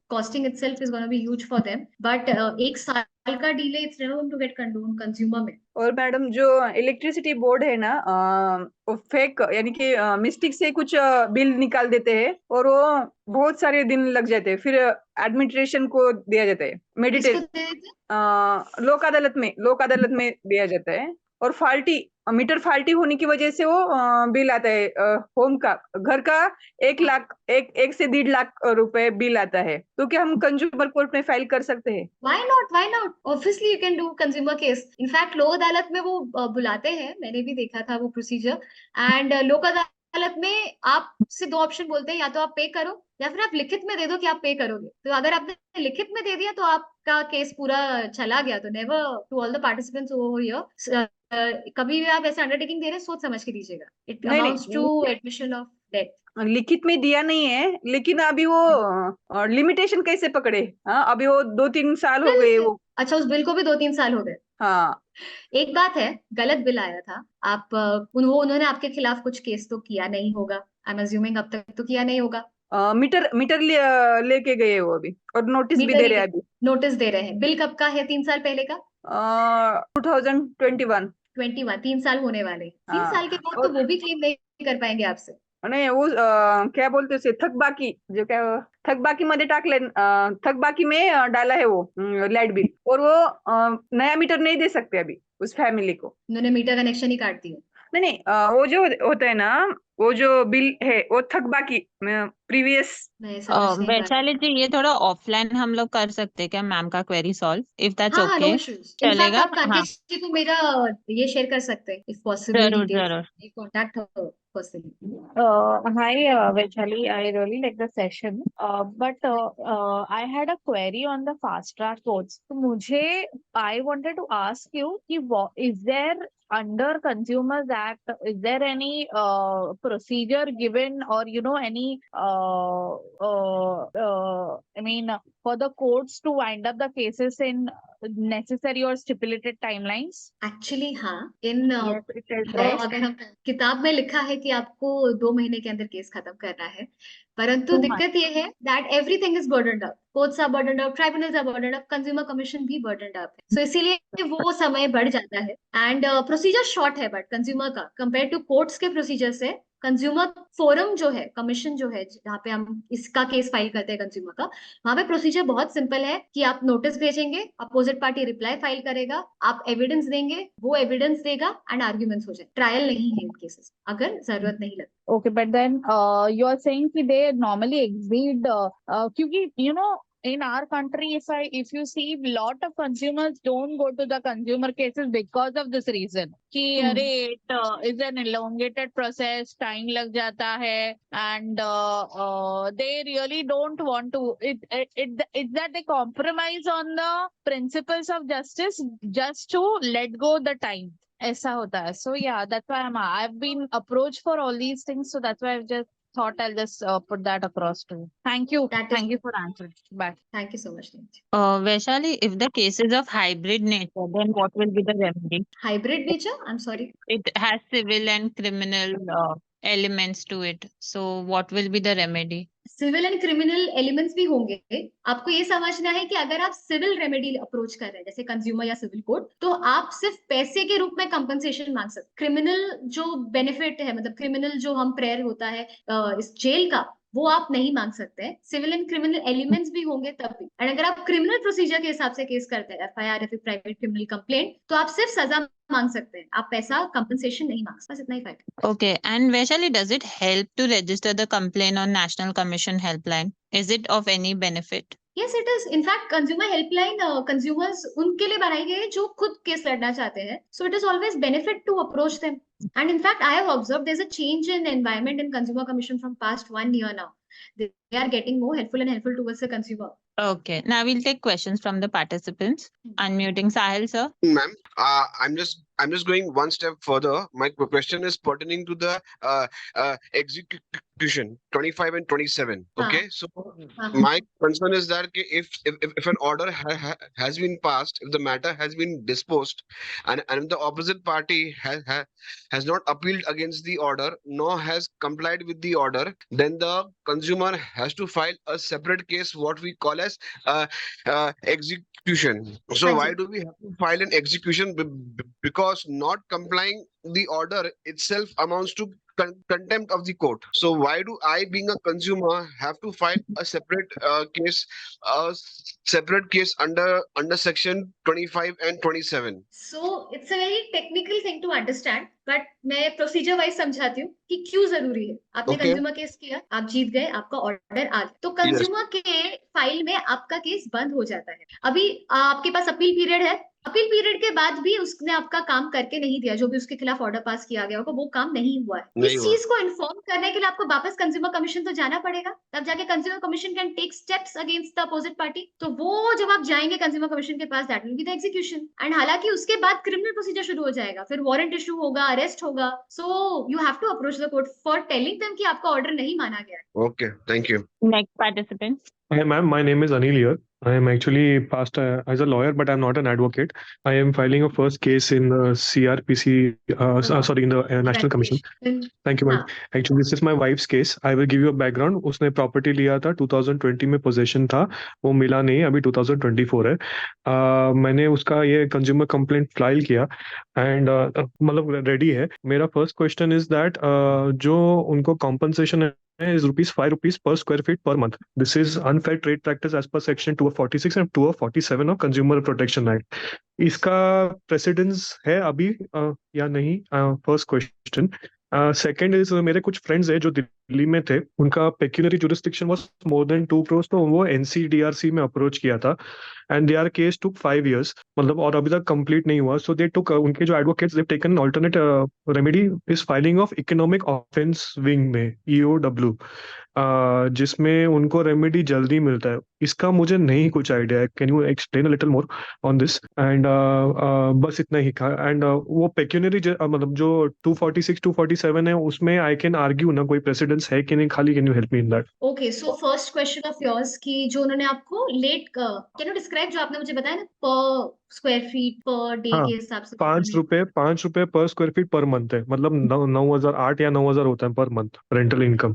costing itself is gonna be huge for them, but 1 साल का delay it's never going to get condone consumer में. और मैडम जो इलेक्ट्रिसिटी बोर्ड है ना, वो फेक यानी कि मिस्टेक से कुछ बिल निकाल देते हैं और वो बहुत सारे दिन लग जाते हैं, फिर एडमिनिस्ट्रेशन को दिया जाता है. लोक अदालत में दिया जाता है. और मीटर फाल्टी होने की वजह से वो बिल आता है, होम का, घर का 1 लाख, 1 से 1.5 लाख रुपए बिल आता है। तो क्या हम कंज्यूमर कोर्ट में फाइल कर सकते हैं? Why not? Why not? Obviously you can do consumer case. In fact, लोक अदालत में वो बुलाते हैं, मैंने भी देखा था वो प्रोसीजर। एंड लोक अदालत में आपसे दो ऑप्शन बोलते हैं, या तो आप पे करो या फिर आप लिखित में दे दो कि आप पे करोगे। तो अगर आपने लिखित में दे दिया तो आपका केस पूरा चला गया। तो never, to all the participants over here, कभी भी आप ऐसे अंडरटेकिंग दे रहे हैं, सोच समझ के दीजिएगा। इट नहीं अमाउंट्स टू नहीं, एडमिशन ऑफ डेट। लिखित में दिया नहीं है, लेकिन अभी वो लिमिटेशन कैसे पकड़े? हाँ, अभी वो 2-3 साल हो बिल गए से, वो। अच्छा उस बिल को भी 2-3 साल हो गए। हाँ, एक बात है, गलत बिल आया था। आप उन्होंने आपके खिलाफ कुछ केस तो किया नहीं होगा, आई एम अज्यूमिंग अब तक तो किया नहीं होगा। मीटर लेके गए वो अभी, और नोटिस भी मीटर दे ही रहे हैं अभी। नोटिस दे रहे हैं। बिल कब का है? 3 साल पहले का? 2021। 21, 3 साल होने वाले। 3 साल के बाद तो और वो भी क्लेम नहीं कर पाएंगे आपसे। नहीं, वो क्या बोलते उसे, थकबाकी, जो क्या थकबाकी मध्ये टाकले, थकबाकी में डाला है वो लाइट बिल, और वो नया मीटर नहीं दे सकते अभी उस फैमिली को। उन्होंने मीटर कनेक्शन ही काट दिया। नहीं, वो जो होता है ना, वो जो बिल है वो थकबाकी प्रीवियस। मैं समझ नहीं पा रही। वैशाली जी, ये थोड़ा ऑफलाइन हम लोग कर सकते हैं क्या मैम का क्वेरी सॉल्व, इफ दैट्स हाँ हाँ, नो ओके? इश्यूज। इनफैक्ट चलेगा? आप हाँ, कांकेश जी को मेरा ये शेयर कर सकते हैं, इफ पॉसिबल जरूर डिटेल्स। जरूर। ये contact personally. Hi, Vaishali. I really like the session. But I had a query on the fast track courts. तो मुझे, I wanted to ask you कि is there under Consumers Act, is there any procedure given, or any I mean, for the courts to wind up the cases in necessary or stipulated timelines? Actually हाँ, इन Yes, it is, law right? अगर हम, किताब में लिखा है कि आपको 2 महीने के अंदर केस खत्म करना है, परंतु 2 months. दिक्कत ये है that everything is burdened up. Courts are burdened up, tribunals are burdened up, consumer commission भी बर्डनड अप है। सो इसीलिए वो समय बढ़ जाता है। एंड प्रोसीजर शॉर्ट है, बट कंज्यूमर का कंपेयर टू कोर्ट्स के प्रोसीजर से कंज्यूमर फोरम जो है, कमीशन जो है, जहाँ पे हम इसका केस फाइल करते हैं कंज्यूमर का, वहां पे प्रोसीजर बहुत सिंपल है कि आप नोटिस भेजेंगे, अपोजिट पार्टी रिप्लाई फाइल करेगा, आप एविडेंस देंगे, वो एविडेंस देगा, एंड आर्ग्यूमेंट्स हो जाए। ट्रायल नहीं है इन केसेस, अगर जरूरत नहीं लगती। Okay, but then you are saying कि they normally exceed, क्योंकि in our country, if you see, lot of consumers don't go to the consumer cases because of this reason कि अरे it is an elongated process, time लग जाता है, and they really don't want to. It's that they compromise on the principles of justice just to let go the time. ऐसा होता है. So yeah, that's why I've been approached for all these things. So that's why I've just thought I'll just put that across to you. Thank you. That is- Thank you for answering. Bye. Thank you so much. Vaishali, if the case is of hybrid nature, then what will be the remedy? Hybrid nature, I am sorry. It has civil and criminal elements to it. So what will be the remedy? Civil and criminal elements भी होंगे। आपको ये समझना है कि अगर आप civil remedy approach कर रहे हैं, जैसे कंज्यूमर या सिविल कोर्ट, तो आप सिर्फ पैसे के रूप में कंपनसेशन मांग सकते। क्रिमिनल जो बेनिफिट है, मतलब क्रिमिनल जो हम प्रेयर होता है इस जेल का, वो आप नहीं मांग सकते हैं। सिविल एंड क्रिमिनल एलिमेंट्स भी होंगे तब भी। एंड अगर आप क्रिमिनल प्रोसीजर के हिसाब से केस करते हैं, एफआईआर या फिर प्राइवेट क्रिमिनल कंप्लेंट, तो आप सिर्फ सजा मांग सकते हैं, आप पैसा कंपनसेशन नहीं मांग सकते। बस इतना ही फर्क है। Okay. And Vaishali, does it help to register the complaint on National Commission helpline? Is it of any benefit? Yes it is. In fact consumer helpline consumers उनके लिए बनाई गई है जो खुद केस लड़ना चाहते हैं। So it is always benefit to approach them. And in fact I have observed there is a change in environment in consumer commission from past 1 year now. They are getting more helpful and helpful towards the consumer. Okay. Now we'll take questions from the participants. Unmuting Sahil, sir. Ma'am, I'm just going one step further. My question is pertaining to the execution 25 and 27. Okay, so my concern is that if an order has been passed, if the matter has been disposed, and the opposite party has not appealed against the order nor has complied with the order, then the consumer has to file a separate case, what we call as execution. So why do we have to file an execution? Because not complying the order itself amounts to contempt of the court. So why do I, being a consumer, have to file a separate case under section 25 and 27? So it's a very technical thing to understand, but मैं procedure wise समझाती हूँ कि क्यों जरूरी है। आपने Okay. Consumer case किया, आप जीत गए, आपका ऑर्डर आ गया, तो कंज्यूमर के फाइल में आपका केस बंद हो जाता है। अभी आपके पास अपील पीरियड है, अपील पीरियड के बाद भी उसने आपका काम करके नहीं दिया, जो भी उसके खिलाफ ऑर्डर पास किया गया होगा वो काम नहीं हुआ है। नहीं इस हुआ। चीज को इन्फॉर्म करने के लिए आपको वापस कंज्यूमर कमीशन तो जाना पड़ेगा, तब जाके consumer commission can take steps against the opposite party. तो वो जब आप जाएंगे कंज्यूमर कमीशन के पास, that will be the execution. And हालांकि उसके बाद क्रिमिनल प्रोसीजर शुरू हो जाएगा, फिर वारंट इशू होगा, अरेस्ट होगा। So you have to approach the court for telling them कि आपका ऑर्डर नहीं माना गया है। Okay, thank you. Next participant. Hi, ma'am. My name is Anil here. I am actually passed as a lawyer, but I'm not an advocate. I am filing a first case in the CRPC, in the National Commission. Thank you, ma'am. Actually, this is my wife's case. I will give you a background. उसने property लिया था 2020 में, possession था, वो मिला नहीं, अभी 2024 है। मैंने उसका ये consumer complaint file किया and मतलब ready है। मेरा first question is that जो उनको compensation is ₹5 per square feet per month. This is unfair trade practice as per section 246 and 247 of Consumer Protection Act. इसका precedence है अभी या नहीं? First question. Second is मेरे कुछ friends है जो दिल्ली में थे, उनका pecuniary jurisdiction was more than 2 crores, तो वो NCDRC में अप्रोच किया था and their case took 5 years, मतलब और अभी तक कंप्लीट नहीं हुआ। So they took उनके जो advocates, they've taken an alternate remedy is filing of economic offense wing में EOW, जिसमें उनको रेमेडी जल्दी मिलता है। इसका मुझे नहीं कुछ आइडिया है, can you explain a little more on this? And बस इतना ही था। एंड वो पेक्यूनरी मतलब जो 246 247 है उसमें आई कैन आर्ग्यू ना, कोई प्रेसिडेंस है कि नहीं, खाली can you help me in that? Okay, so first question of yours कि जो उन्होंने आपको लेट, कैन यू डिस्क्राइब जो आपने मुझे बताया ना, पर स्क्वायर फीट पर डे के हिसाब से ₹5 पर स्क्वायर फीट पर मंथ है, मतलब 9,008 या 9,000 होता है per month rental income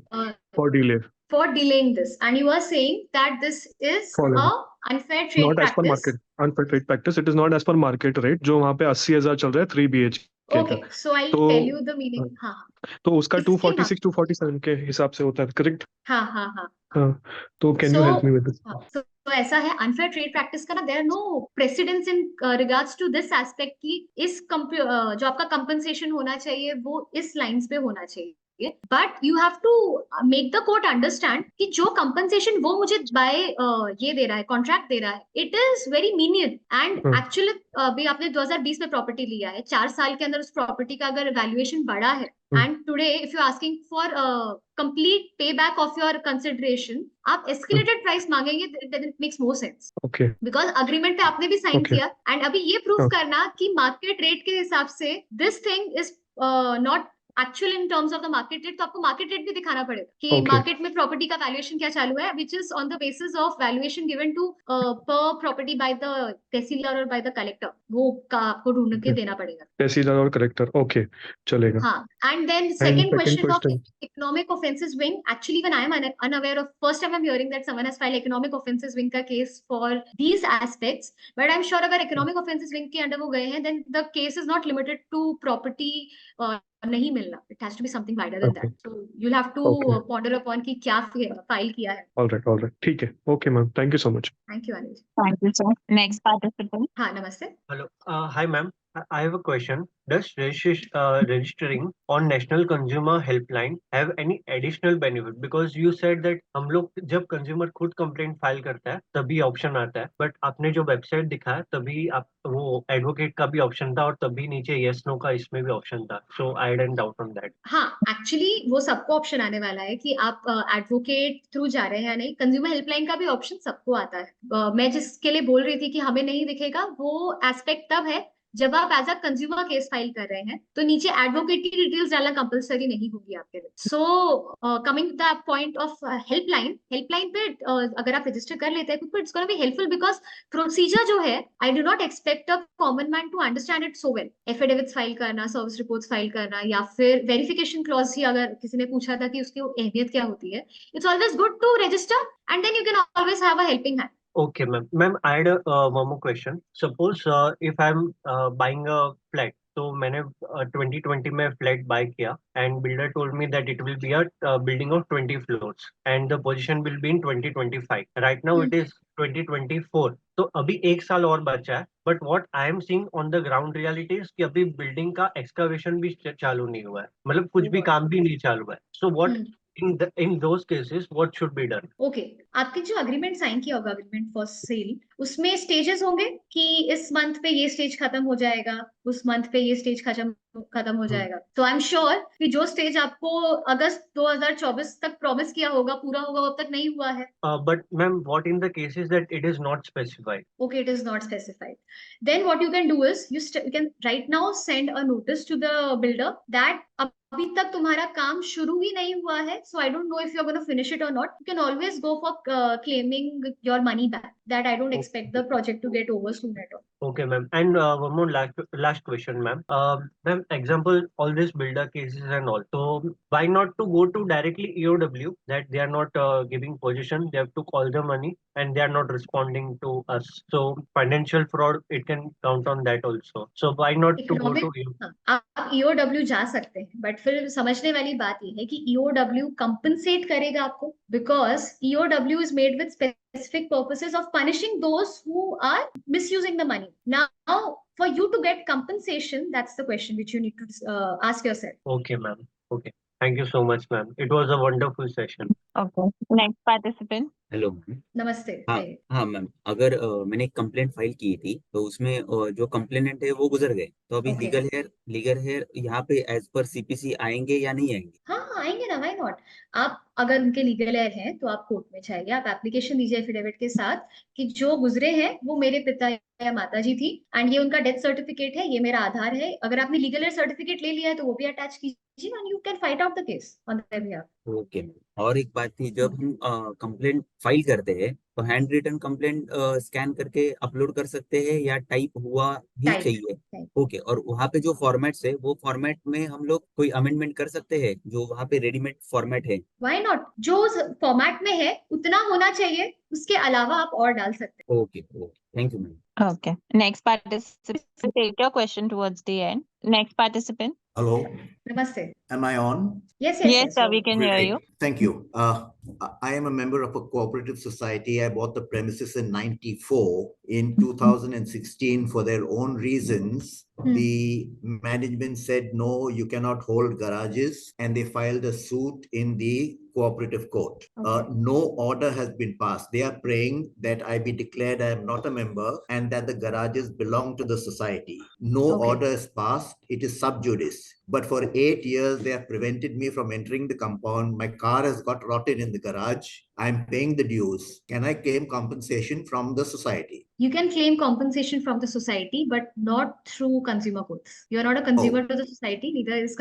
for delay, for delaying this, and you are saying that this is a unfair trade not as per practice. market, unfair trade practice. It is not as per market rate, जो वहाँ पे 80,000 चल रहा है 3 BHK Okay, का। so I'll तो tell you the meaning. हाँ तो उसका इसके 246 247 के हिसाब से होता है, करेक्ट? हाँ हाँ हाँ। तो can you help me with this? तो ऐसा है, अनफेयर ट्रेड प्रैक्टिस का ना, there are no precedence in regards to this aspect की इस जो आपका कंपनसेशन होना चाहिए वो इस लाइंस पे होना चाहिए। But you have to make the court understand कि जो कंपनसेशन वो मुझे बाय ये दे रहा है, कॉन्ट्रैक्ट दे रहा है, it is very minute. And actually अभी आपने 2020 में प्रॉपर्टी लिया है, 4 साल के अंदर उस प्रॉपर्टी का अगर वैल्यूएशन बढ़ा है, and today if you asking for complete पे बैक ऑफ योर कंसिडरेशन, आप एस्केलेटेड प्राइस मांगेंगे, it makes more sense. Okay, because agreement पे आपने भी साइन किया, एंड अभी ये प्रूव करना कि मार्केट रेट के हिसाब से this thing is not actual in terms of the market rate, तो आपको मार्केट रेट भी दिखाना पड़ेगा कि मार्केट में प्रॉपर्टी का वैल्यूएशन क्या चालू है, which is on the basis of valuation given to per property by the tehsildar और बाय द कलेक्टर, वो का आपको ढूंढ के देना पड़ेगा, तहसीलदार और कलेक्टर। ओके, चलेगा। हाँ, and then second question of economic offences wing, actually when I am unaware of, first time I am hearing that someone has filed economic offences wing का case for these aspects, but I am sure अगर economic offences wing के under वो गए हैं, then the case is not limited to property नहीं मिलना, it has to be something wider than that, so you will have to ponder upon कि क्या file किया है। ऑलराइट, ठीक है, okay ma'am, thank you so much. Thank you Anil. Thank you, sir. Next participant. हाँ, नमस्ते। Hello. Hi, ma'am. I have a question. Does registering on National Consumer Helpline have any additional benefit? Because you said that हम लोग जब consumer खुद complaint file करता है तभी option आता है, बट आपने जो वेबसाइट दिखाया तभी आप वो एडवोकेट का भी ऑप्शन था और तभी नीचे यस नो का इसमें भी ऑप्शन था, so I had doubt on that. हाँ, एक्चुअली वो सबको ऑप्शन आने वाला है कि आप एडवोकेट थ्रू जा रहे हैं या नहीं। कंज्यूमर हेल्पलाइन का भी ऑप्शन सबको आता है। मैं जिसके लिए बोल रही थी कि हमें नहीं दिखेगा, वो एस्पेक्ट तब है जब आप as a consumer case file कर रहे हैं तो नीचे एडवोकेट की डिटेल्स डालना कंपलसरी नहीं होगी आपके लिए। So coming to the point of helpline पे अगर आप रजिस्टर कर लेते हैं खुद को, it's gonna be helpful because procedure जो है, I do not expect a common man to understand it so well. Affidavits file करना, सर्विस रिपोर्ट्स फाइल करना, या फिर वेरिफिकेशन क्लॉज ही अगर किसी ने पूछा था कि उसकी अहमियत क्या होती है, it's always good to register and then you can always have a helping hand. Okay, ma'am. Ma'am, I had one more question. Suppose if I'm buying a flat तो मैंने 2020 में फ्लैट बाय किया and builder told me that it will be a building of 20 floors and the position will be in 2025. Right now it is 2024. तो अभी एक साल और बचा है, but what I am seeing on the ground reality is कि अभी building का एक्सकवेशन भी चालू नहीं हुआ है, मतलब कुछ भी काम भी नहीं चालू है. So what in those cases what should be done? Okay, आपकी जो अग्रीमेंट साइन किया होगा, अग्रीमेंट फॉर सेल, उसमें स्टेजेस होंगे कि इस मंथ पे ये स्टेज खत्म हो जाएगा, उस मंथ पे ये स्टेज खत्म हो जाएगा. तो आई एम श्योर कि जो स्टेज आपको अगस्त 2024 तक प्रॉमिस किया होगा पूरा होगा, वो अब तक नहीं हुआ है. But ma'am, what in the cases that it is not specified? Okay, it is not specified. Then what you can do is you can right now send a notice to the builder that अभी तक तुम्हारा काम शुरू ही नहीं हुआ है, so I don't know if you're going to finish it or not. You can always go for claiming your money back. That I don't expect the project to get over soon at all. Okay, ma'am. And one more last question, ma'am. Ma'am, example, all these builder cases and all. So why not to go to directly EOW that they are not giving position, they have to call the money and they are not responding to us. So financial fraud, it can count on that also. So why not to go to EOW? आप EOW जा सकते हैं, but फिर समझने वाली बात ये है कि EOW कंपनसेट करेगा आपको, because EOW is made with specific purposes of punishing those who are misusing the money. Now, for you to get compensation, that's the question which you need to ask yourself. Okay, ma'am. Okay. Thank you so much, ma'am. It was a wonderful session. Okay. Next participant. Hello ma'am. नमस्ते. हाँ ma'am, अगर मैंने एक complaint file की थी तो उसमें जो कंप्लेनेंट है वो गुजर गए, तो अभी लीगल हेयर यहाँ पे एज पर सीपीसी आएंगे या नहीं आएंगे? हाँ आएंगे ना, व्हाई नॉट. आप अगर उनके लीगल हेयर हैं तो आप कोर्ट में जाइए, आप एप्लीकेशन दीजिए एफिडेविट के साथ कि जो गुजरे हैं वो मेरे पिता या माता जी थी एंड ये उनका डेथ सर्टिफिकेट है, ये मेरा आधार है. अगर आपने लीगल हेयर सर्टिफिकेट ले लिया है तो वो भी अटैच कीजिए and you can fight out the case on their behalf. Okay. और एक बात थी, जब हम कंप्लेंट फाइल करते हैं तो हैंड रिटन कंप्लेंट स्कैन करके अपलोड कर सकते हैं या टाइप हुआ ही चाहिए? ओके. और वहाँ पे जो फॉर्मेट्स है वो फॉर्मेट में हम लोग कोई अमेंडमेंट कर सकते हैं जो वहाँ पे रेडीमेड फॉर्मेट है? व्हाई नॉट, जो फॉर्मेट में है उतना होना चाहिए, उसके अलावा आप और डाल सकते हैं. Okay. Thank you ma'am. Okay. Next participant, take your question towards the end. Next participant. Hello. Namaste. Am I on? Yes, Sir, we can hear you. Thank you. I am a member of a cooperative society. I bought the premises in 94. In 2016, for their own reasons, the management said, no, you cannot hold garages, and they filed a suit in the cooperative court. No order has been passed. They are praying that I be declared I am not a member and that the garages belong to the society. No order is passed. It is sub judice. But for 8 years, they have prevented me from entering the compound. My car has got rotted in the garage. I'm paying the dues. Can I claim compensation from the society? You can claim compensation from the society, but not through consumer courts. You are not a consumer to the society, neither is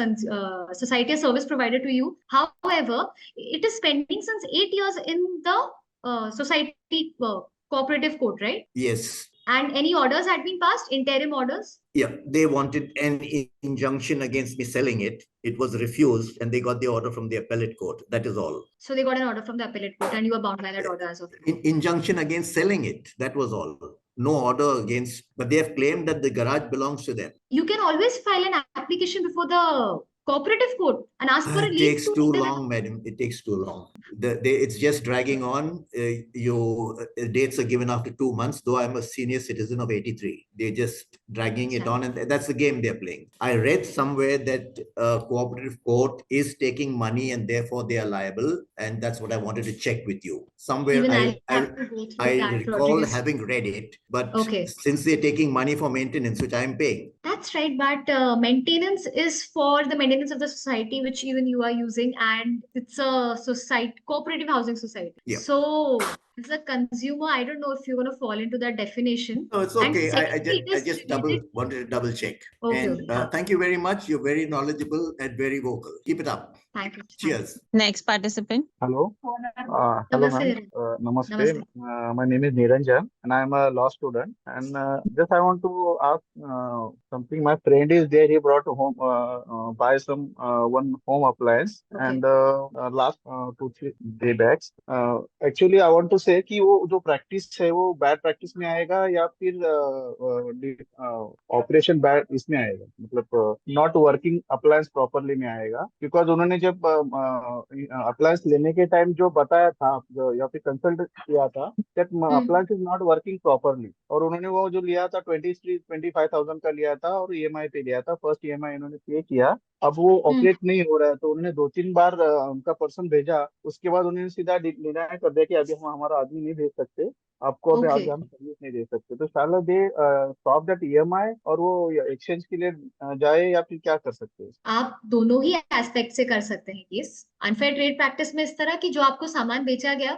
society a service provider to you. However, it is pending since 8 years in the society cooperative court, right? Yes. And any orders had been passed, interim orders? Yeah, they wanted an injunction against me selling it. It was refused and they got the order from the appellate court. That is all. So they got an order from the appellate court and you are bound by that order as of now. Injunction against selling it. That was all. No order against, but they have claimed that the garage belongs to them. You can always file an application before the cooperative court and ask for a leave. It takes too long, madam. It takes too long. It's just dragging on. Dates are given after 2 months, though I'm a senior citizen of 83. They're just dragging it on, and that's the game they're playing. I read somewhere that cooperative court is taking money and therefore they are liable, and that's what I wanted to check with you. Somewhere I recall having read it, but since they're taking money for maintenance, which I'm paying. That's right, but maintenance is for the maintenance of the society, which even you are using, and it's a cooperative housing society. Yeah. So as a consumer, I don't know if you're going to fall into that definition. No, it's okay. I just wanted to double check. Thank you very much. You're very knowledgeable and very vocal. Keep it up. Thank you. Cheers. Next participant. Hello. Hello, ma'am. Namaste. My name is Niranjan and I'm a law student. And just I want to ask something. My friend is there. He brought home buy some one home appliance, and last 2-3 day back. Actually, I want to से कि वो जो practice है वो bad practice में आएगा या फिर ऑपरेशन बैड इसमें आएगा, मतलब नॉट वर्किंग अप्लायंस प्रॉपरली में आएगा? बिकॉज उन्होंने जब अप्लायंस लेने के टाइम जो बताया था या फिर कंसल्ट किया था that appliance is not working properly, और उन्होंने वो जो लिया था 25,000 का लिया था और ईएमआई पे लिया था, फर्स्ट ईएमआई उन्होंने पे किया, अब वो ऑपरेट नहीं हो रहा है, तो उन्होंने 2-3 बार उनका पर्सन भेजा, उसके बाद उन्होंने सीधा डिनाई कर दिया कि अभी हम हमारा आदमी नहीं भेज सकते आपको, अभी आगे हम सर्विस नहीं दे सकते। तो शाला दे स्टॉप दैट ईएमआई और वो एक्सचेंज के लिए जाए या फिर क्या कर सकते हैं? आप दोनों ही एस्पेक्ट से कर सकते हैं केस। अनफेयर ट्रेड प्रैक्टिस में इस तरह की जो आपको सामान बेचा गया,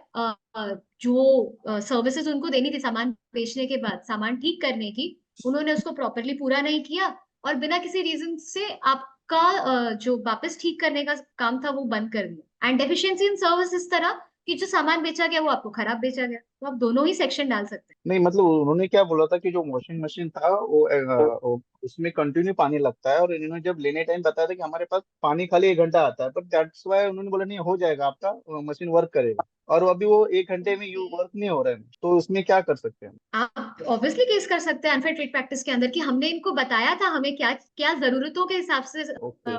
जो सर्विसेज उनको देनी थी सामान बेचने के बाद, सामान ठीक करने की, उन्होंने उसको प्रॉपरली पूरा नहीं किया और बिना किसी रीजन से आपका जो वापस ठीक करने का काम था वो बंद कर दिया। एंड डेफिशिएंसी इन सर्विस इस तरह कि जो सामान बेचा गया वो आपको खराब बेचा गया, तो आप दोनों ही सेक्शन डाल सकते हैं। नहीं, मतलब उन्होंने क्या बोला था कि जो वॉशिंग मशीन था वो उसमें कंटिन्यू पानी लगता है, और इन्होंने जब लेने टाइम बताया था कि हमारे पास पानी खाली 1 घंटा आता है, बट दैट्स वाई उन्होंने बोला नहीं हो जाएगा आपका मशीन वर्क करेगा, और अभी वो 1 घंटे में यू वर्क नहीं हो रहा है, तो उसमें क्या कर सकते हैं? आप ऑब्वियसली केस कर सकते हैं अनफेयर ट्रेड प्रैक्टिस के अंदर कि हमने इनको बताया था हमें क्या क्या जरूरतों के हिसाब से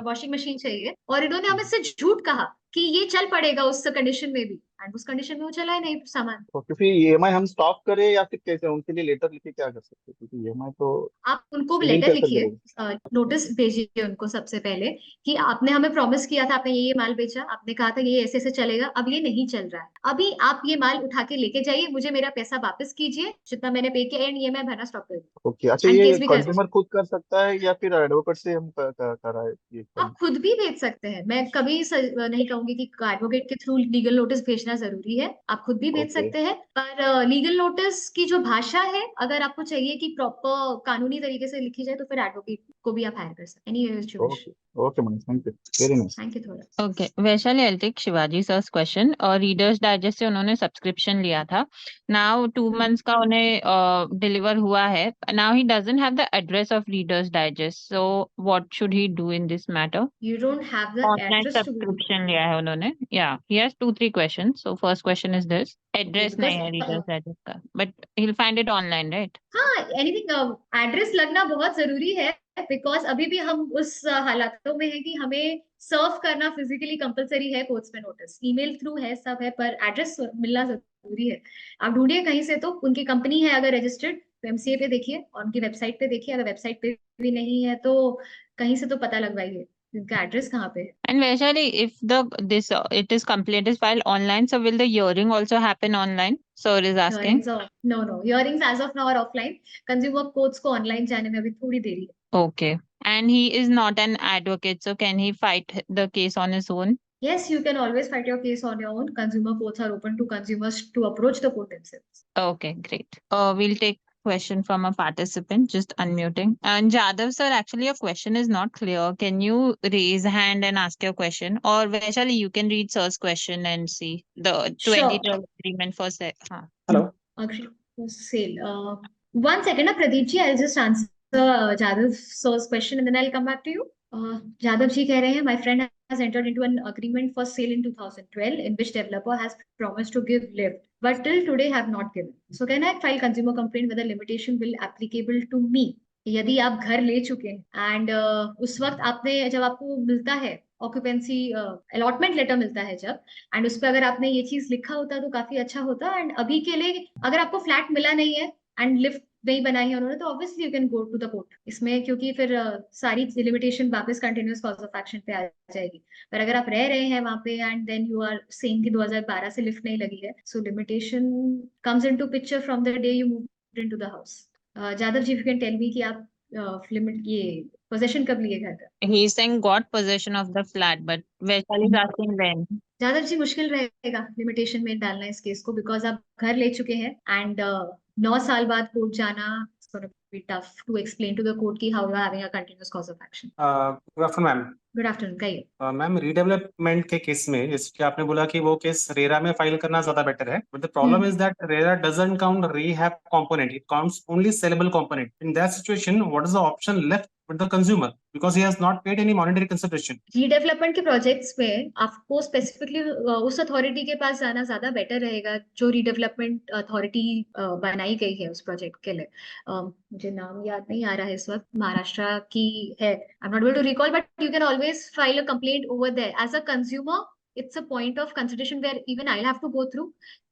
वॉशिंग मशीन चाहिए, और इन्होंने हमें से झूठ कहा कि ये चल पड़ेगा उस कंडीशन में भी, एंड उस कंडीशन में वो चला ही नहीं सामान। तो फिर ईएमआई हम स्टॉप करें या फिर कैसे, उनके लिए लेटर लिखे क्या कर सकते हैं, क्योंकि ईएमआई तो आप उनको सीलिंग लेटर कैसे लिखिए, करेंगे? नोटिस भेजिए उनको सबसे पहले कि आपने हमें प्रॉमिस किया था, आपने ये माल बेचा, आपने कहा था ये ऐसे ऐसे चलेगा, अब ये नहीं चल रहा है, अभी आप ये माल उठा के लेके जाइए, मुझे मेरा पैसा वापस कीजिए जितना मैंने पे किया, एंड ईएमआई भरना स्टॉप कर दीजिए। ओके, अच्छा, एंड ये केस भी कर कंज्यूमर खुद कर सकता है या फिर एडवोकेट से हम कराए ये आप खुद भी भेज सकते हैं। मैं कभी नहीं कहूंगी कि एडवोकेट के थ्रू लीगल नोटिस भेजना जरूरी है, आप खुद भी भेज ओके सकते हैं, पर लीगल नोटिस की जो भाषा है, अगर आपको चाहिए कि प्रॉपर कानूनी तरीके से लिखी जाए तो फिर एडवोकेट को भी आप हायर कर सकते हैं। Okay okay ma'am, thank you very nice. Thank you थोड़ा। Okay, Vaishali, I'll take Shivaji sir's question. और रीडर्स डाइजेस्ट से उन्होंने सब्सक्रिप्शन लिया था, नाउ 2 months का उन्हें डिलीवर हुआ है, now he doesn't have the address of readers digest, so what should he do in this matter? You don't have the online address to subscription लिया है उन्होंने, या he has 2-3 questions, so first question is this, address because नहीं है readers digest का, but he will find it online, right? हाँ, anything address लगना बहुत जरूरी है, बिकॉज अभी भी हम उस हालातों में है कि हमें सर्व करना फिजिकली कंपलसरी है, कोर्ट्स में नोटिस ईमेल थ्रू है, सब है, पर एड्रेस मिलना जरूरी है। आप ढूंढिए कहीं से, तो उनकी कंपनी है अगर रजिस्टर्ड तो एमसीए पे देखिए और उनकी वेबसाइट पे देखिए, अगर वेबसाइट पे भी नहीं है तो कहीं से तो पता लगवाइए उनका एड्रेस कहाँ पे है। And Vaishali, if it is complaint is filed online, so will the hearing also happen online? Sir is asking. No, hearings as of now are offline. Consumer courts को online जाने में अभी थोड़ी देरी है। Okay. And he is not an advocate, so can he fight the case on his own? Yes, you can always fight your case on your own. Consumer courts are open to consumers to approach the court themselves. Okay, great. We'll take question from a participant, just unmuting. And Jadhav sir, actually your question is not clear. Can you raise hand and ask your question? Or Vaishali, you can read sir's question and see the 2012 agreement for sale. Hello. For sale. 1 second, Pradeep ji, I'll just answer Jadhav sir's question and then I'll come back to you. Jadhav ji कह रहे हैं, my friend has entered into an agreement for sale in 2012 in which developer has promised to give lift but till today have not given. So can I file consumer complaint whether limitation will applicable to me? यदि आप घर ले चुके हैं and उस वक्त आपने, जब आपको मिलता है ऑक्यूपेंसी अलॉटमेंट लेटर मिलता है जब, एंड उस पर अगर आपने ये चीज लिखा होता तो काफी अच्छा होता, एंड अभी के लिए अगर आपको फ्लैट मिला नहीं है एंड लिफ्ट नहीं बनाई है उन्होंने, तो obviously you can go to the court इसमें, क्योंकि फिर सारी लिमिटेशन वापस कंटिन्यूअस कॉज ऑफ एक्शन पे आ जाएगी। पर अगर आप रह रहे हैं वहां पे and then you are saying कि 2012 से लिफ्ट नहीं लगी है, so limitation comes into picture from the day you moved into the house. Jadhav ji, you can tell me कि आप लिमिट ये पोजेशन कब लिए घर का? He is saying got possession of the flat, but Vaishali is asking when. Jadav जी, मुश्किल रहेगा limitation में डालना इस केस को, बिकॉज आप घर ले चुके हैं एंड 9 साल बाद कोर्ट जाना, it's going to be tough to explain to the court कि how you are having a continuous cause of action. Good afternoon, ma'am. Good afternoon, कहिए। मैम, रीडेवलपमेंट के केस में जैसे कि आपने बोला कि वो केस रेरा में फाइल करना ज्यादा बेटर है, but the problem is that RERA doesn't count rehab component, it counts only saleable component. In that situation what is the option left but the consumer, because he has not paid any monetary consideration. Redevelopment के projects में आपको specifically उस authority के पास जाना ज्यादा better रहेगा जो redevelopment authority बनाई गई है उस प्रोजेक्ट के लिए। मुझे नाम याद नहीं आ रहा है इस वक्त, महाराष्ट्र की है, I am not able to recall, but you can always file a complaint over there as a consumer. It's a point of consideration where even I have to go through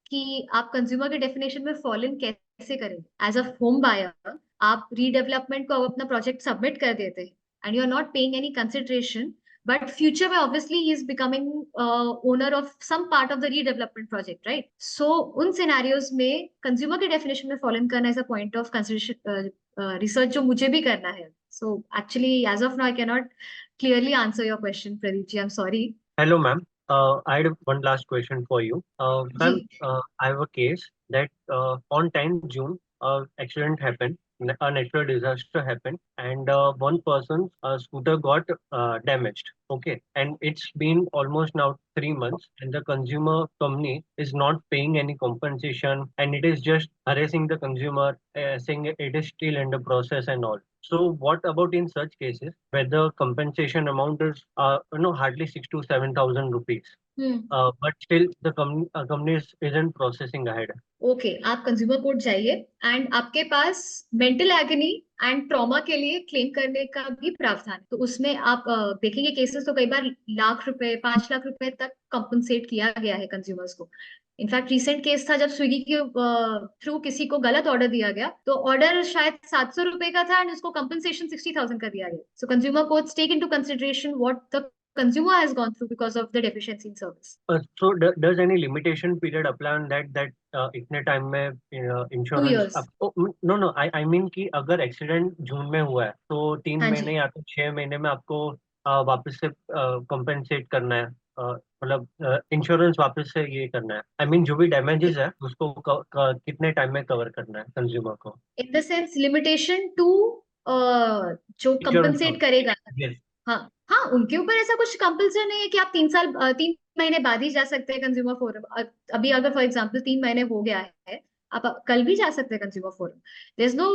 कि आप कंज्यूमर के definition में fall in कैसे करेंगे। As a home buyer आप redevelopment को अपना project submit कर देते हैं and you're not paying any consideration, but future में obviously he is becoming owner of some part of the redevelopment project, right? So उन scenarios में consumer के definition में fall in करना is a point of consideration, research जो मुझे भी करना है। So actually as of now I cannot clearly answer your question, Pradeep ji, I'm sorry. Hello ma'am, I had one last question for you. Ma'am, I have a case that on 10th June accident happened, a natural disaster happened, and one person's scooter got damaged. Okay, and it's been almost now 3 months, and the consumer company is not paying any compensation, and it is just harassing the consumer, saying it is still in the process and all. So what about in such cases where the compensation amount is hardly 6,000 to 7,000 rupees, but still the company isn't processing ahead? Okay आप consumer court जाइए and आपके पास mental agony and trauma के लिए claim करने का भी प्रावधान है। तो उसमें आप देखेंगे केसेस तो कई बार लाख रुपए 5 लाख रुपए तक कंपनसेट किया गया है कंज्यूमर्स को। इनफैक्ट रिसेंट केस था जब स्विगी के थ्रू किसी को गलत ऑर्डर दिया गया, तो ऑर्डर शायद 700 रुपए का था एंड उसको कंपनसेशन 60,000 का दिया गया। So consumer courts take into consideration what the consumer has gone through because of the deficiency in service. So does any limitation period apply on that इतने टाइम में इंश्योरेंस? नो आई मीन कि अगर accident जून में हुआ है तो 3 महीने या तो 6 महीने में आपको वापस से कंपेंसेट करना है, मतलब इंश्योरेंस वापस से ये करना है। आई मीन जो भी डैमेजेस है उसको कितने टाइम में कवर करना है कंज्यूमर को? In the sense limitation to जो कंपनसेट करेगा। हाँ उनके ऊपर ऐसा कुछ कंपल्सरी नहीं है कि आप 3 महीने बाद ही जा सकते हैं कंज्यूमर फोरम। अभी अगर फॉर एग्जांपल 3 महीने हो गया है, आप कल भी जा सकते हैं consumer forum. There is no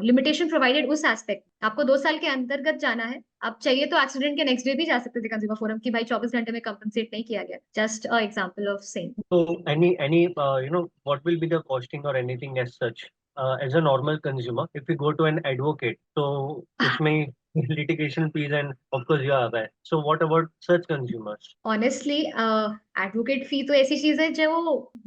limitation provided उस एस्पेक्ट। आपको 2 साल के अंतर्गत जाना है, आप चाहिए तो एक्सीडेंट के नेक्स्ट डे भी जा सकते थे कंज्यूमर फोरम कि भाई 24 घंटे में कंपनसेट नहीं किया गया। Just a example of same. So any what will be the costing or anything as such as a normal consumer if we go to an advocate? So उसमें litigation fees and of course you are aware. So what about such consumers? Honestly, advocate fee तो ऐसी चीज है जो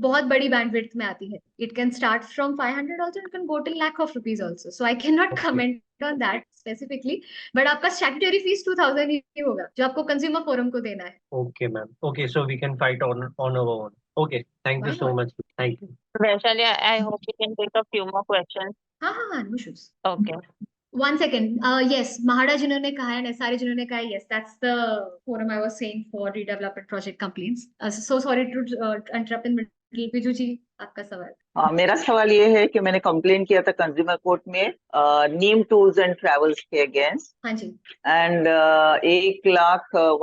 बहुत बड़ी bandwidth में आती है। It can start from 500 also, it can go till lakh of rupees also. So I cannot comment on that specifically. But आपका statutory fees 2,000 ही होगा जो आपको consumer forum को देना है। Okay, ma'am. Okay, so we can fight on our own. Okay, thank you so much. Thank you. Vaishali, I hope we can take a few more questions. हाँ, no issues. Okay. 1 second. Yes, Mahada जिन्होंने कहा है, Nesari जिन्होंने कहा है, yes, that's the forum I was saying for redevelopment project complaints. So sorry to interrupt in middle. Biju जी, आपका सवाल। मेरा सवाल ये है कि मैंने कंप्लेन किया था कंज्यूमर कोर्ट में नीम टूर्स एंड ट्रेवल्स के अगेंस्ट। हाँ जी। And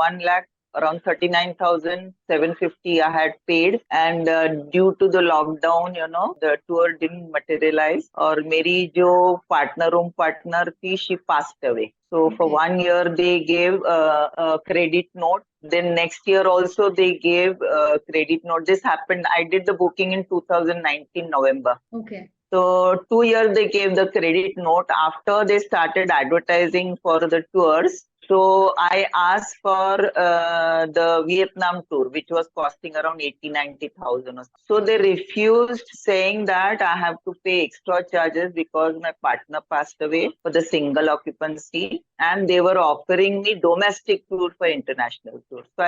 1 lakh around 39,750 I had paid, and due to the lockdown, the tour didn't materialize. और मेरी जो room partner थी, she passed away. So for 1 year they gave a credit note. Then next year also they gave a credit note. This happened. I did the booking in 2019 November. Okay. So 2 years they gave the credit note. After they started advertising for the tours, so I asked for the Vietnam tour, which was costing around 80,000-90,000. So they refused, saying that I have to pay extra charges because my partner passed away for the single occupancy, and they were offering me domestic tour for international tour. So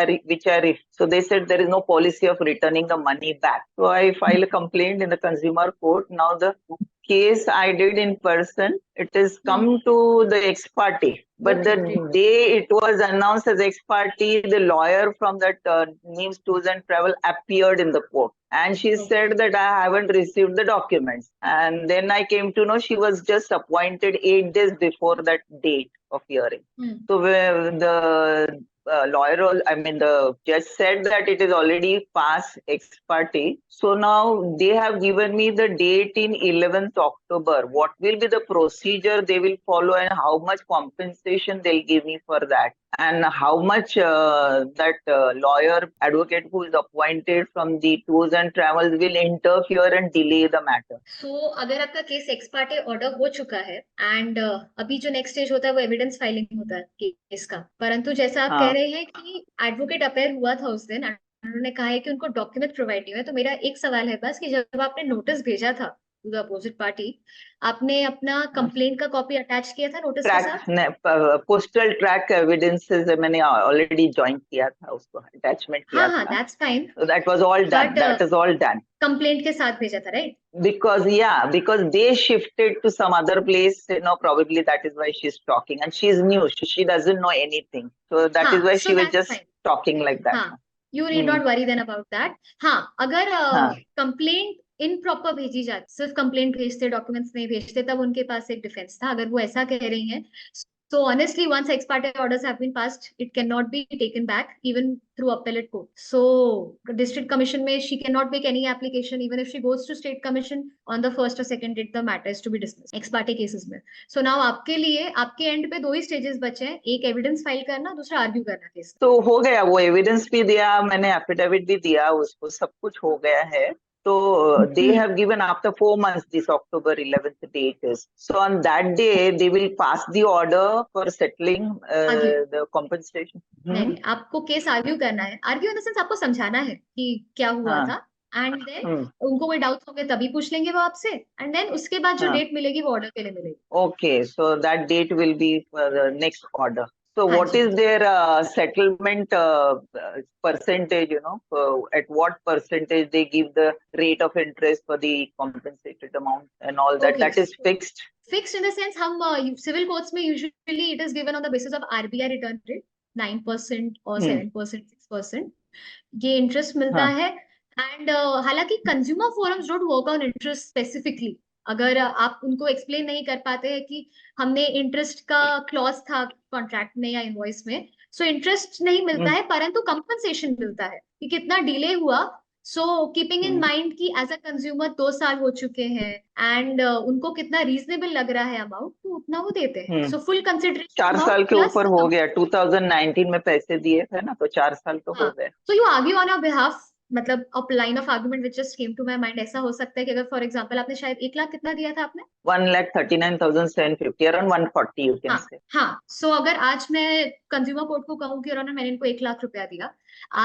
so they said there is no policy of returning the money back. So I filed a complaint in the consumer court. Now the case I did in person, it has come to the ex parte. But the day it was announced as ex parte, the lawyer from that Neems Tours and Travel appeared in the court. And she said that I haven't received the documents. And then I came to know she was just appointed 8 days before that date of hearing. So the the judge said that it is already past ex parte. So now they have given me the date in 11th October, what will be the procedure they will follow and how much compensation they'll give me for that? And how much that lawyer advocate who is appointed from the tours and travels will interfere and delay the matter? So अगर आपका case x Partey order हो चुका है and अभी जो next stage होता है वो एविडेंस फाइलिंग होता है केस का, परंतु जैसा आप कह रहे हैं कि एडवोकेट अपेयर हुआ था उस दिन, उन्होंने कहा है कि उनको डॉक्यूमेंट प्रोवाइड नहीं हुआ, तो मेरा एक सवाल है बस कि जब आपने नोटिस भेजा था टू द अपोजिट पार्टी, आपने अपना कंप्लेंट का कॉपी अटैच किया था नोटिस के साथ? पोस्टल ट्रैक एविडेंसेस मैंने ऑलरेडी ज्वाइन किया था, उसको अटैचमेंट किया था। That's fine, that was all done, that is all done. Complaint के साथ भेजा था, right? Because they shifted to some other place, probably that is why she's talking, and she's new, she doesn't know anything, so that is why she was just talking like that. You need not worry then about that. अगर complaint improper भेजी जाती, सिर्फ complaint भेजते, documents नहीं भेजते, तब उनके पास एक डिफेंस था। अगर वो ऐसा कह रही हैं, so honestly, once ex parte orders have been passed, it cannot be taken back even through appellate court. So district commission में she cannot make any application, even if she goes to state commission on the first or second date, the matter is to be dismissed ex parte cases में। So now आपके लिए आपके and पे दो ही stages बचे हैं, एक evidence file करना, दूसरा आर्ग्यू करना केस। तो हो गया, वो एविडेंस भी दिया मैंने, एफिडेविट भी दिया, उसको सब कुछ हो गया है। So they have given after 4 months, this October 11th date is. So on that day, they will pass the order for settling the compensation. नहीं, आपको केस आर्ग्यू करना है। आर्ग्यू इन द सेंस आपको समझाना है कि क्या हुआ था, एंड देन उनको कोई डाउट होंगे तभी पूछ लेंगे वो आपसे, एंड देन उसके बाद जो डेट मिलेगी वो ऑर्डर के लिए मिलेगी। Okay, so that date will be for the next order. So what is their settlement percentage, at what percentage they give the rate of interest for the compensated amount and all that? Okay, that is fixed? Fixed in the sense, हम civil courts में usually it is given on the basis of RBI return rate, 9% और 7%, 6%, ये interest मिलता है। And हालांकि consumer forums don't work on interest specifically. अगर आप उनको एक्सप्लेन नहीं कर पाते हैं कि हमने इंटरेस्ट का क्लॉज था कॉन्ट्रैक्ट में या इनवॉइस में, सो इंटरेस्ट नहीं मिलता है, परंतु कंपनसेशन मिलता है कि कितना डिले हुआ। सो कीपिंग इन माइंड कि एज अ कंज्यूमर 2 साल हो चुके हैं एंड उनको कितना रीजनेबल लग रहा है अमाउंट, तो उतना वो देते हैं। सो फुल कंसिडरेशन 4 साल के ऊपर हो गया, 2019 में पैसे दिए थे ना, तो 4 साल तो हो गए। So you argue on your behalf, मतलब a line of argument which just came to my mind, ऐसा हो सकता है कि अगर फॉर एग्जांपल आपने शायद 1 लाख कितना दिया था आपने? 1,39,750, अराउंड 140 यू कैन से। सो अगर आज मैं कंज्यूमर कोर्ट को कहूँ कि मैंने इनको 1 लाख रुपया दिया,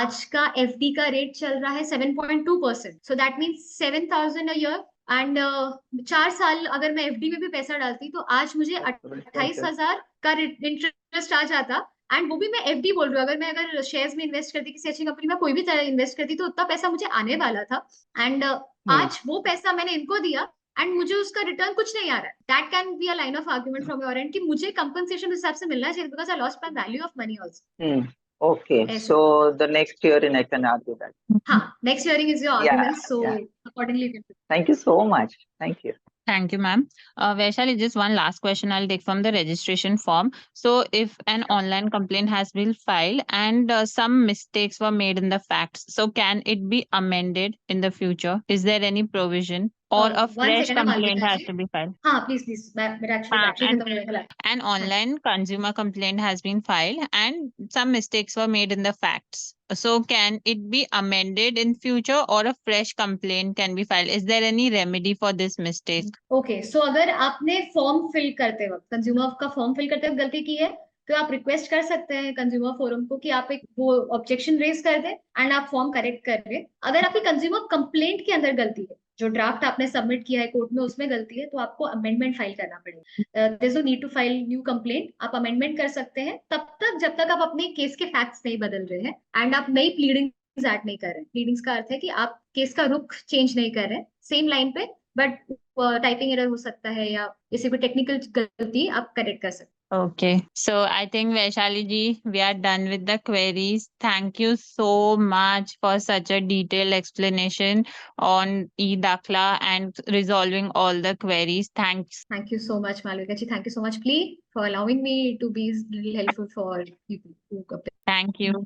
आज का एफडी का रेट चल रहा है 7.2%, so that means 7,000 a year, and 4 साल अगर मैं एफडी में भी पैसा डालती तो आज मुझे 28,000 का इंटरेस्ट आ जाता, एंड वो भी मैं एफडी बोल रही हूँ। अगर शेयर्स में इन्वेस्ट करती, किसी अच्छी कंपनी में कोई भी तरह इन्वेस्ट करती, तो उतना पैसा मुझे आने वाला था, एंड आज वो पैसा मैंने इनको दिया एंड मुझे उसका रिटर्न कुछ नहीं आ रहा है। That can be a line of argument from your and कि मुझे कंपनसेशन उस हिसाब से मिलना चाहिए, because I lost my value of money also. Okay, so the next hearing I can argue that. Next hearing is your argument, so accordingly you can. Thank you so much. Thank you. Thank you, ma'am. Vaishali, just one last question I'll take from the registration form. So if an online complaint has been filed and some mistakes were made in the facts, so can it be amended in the future? Is there any provision? Or a fresh complaint has to be filed? Please. An online consumer complaint has been filed and some mistakes were made in the facts. So can it be amended in future or a fresh complaint can be filed? Is there any remedy for this mistake? Okay, so अगर आपने form fill करते वक्त, consumer का form fill करते वक्त गलती की है, तो आप रिक्वेस्ट कर सकते हैं कंज्यूमर फोरम को कि आप एक वो ऑब्जेक्शन रेज कर दें एंड आप फॉर्म करेक्ट कर दें। अगर आपकी कंज्यूमर कंप्लेंट के अंदर गलती है, जो ड्राफ्ट आपने सबमिट किया है कोर्ट में उसमें गलती है, तो आपको अमेंडमेंट फाइल करना पड़ेगा। There is no need to file new complaint, आप अमेंडमेंट कर सकते हैं तब तक जब तक आप अपने केस के फैक्ट्स नहीं बदल रहे हैं एंड आप नई प्लीडिंग्स ऐड नहीं कर रहे हैं। प्लीडिंग्स का अर्थ है कि आप केस का रुख चेंज नहीं कर रहे हैं, सेम लाइन पे, बट टाइपिंग एरर हो सकता है या किसी भी टेक्निकल गलती आप करेक्ट कर सकते हैं। Okay, so I think Vaishali ji, we are done with the queries. Thank you so much for such a detailed explanation on e-Dakhla and resolving all the queries. Thanks. Thank you so much, Malvika ji. Thank you so much, Plea, for allowing me to be really helpful for people. Thank you.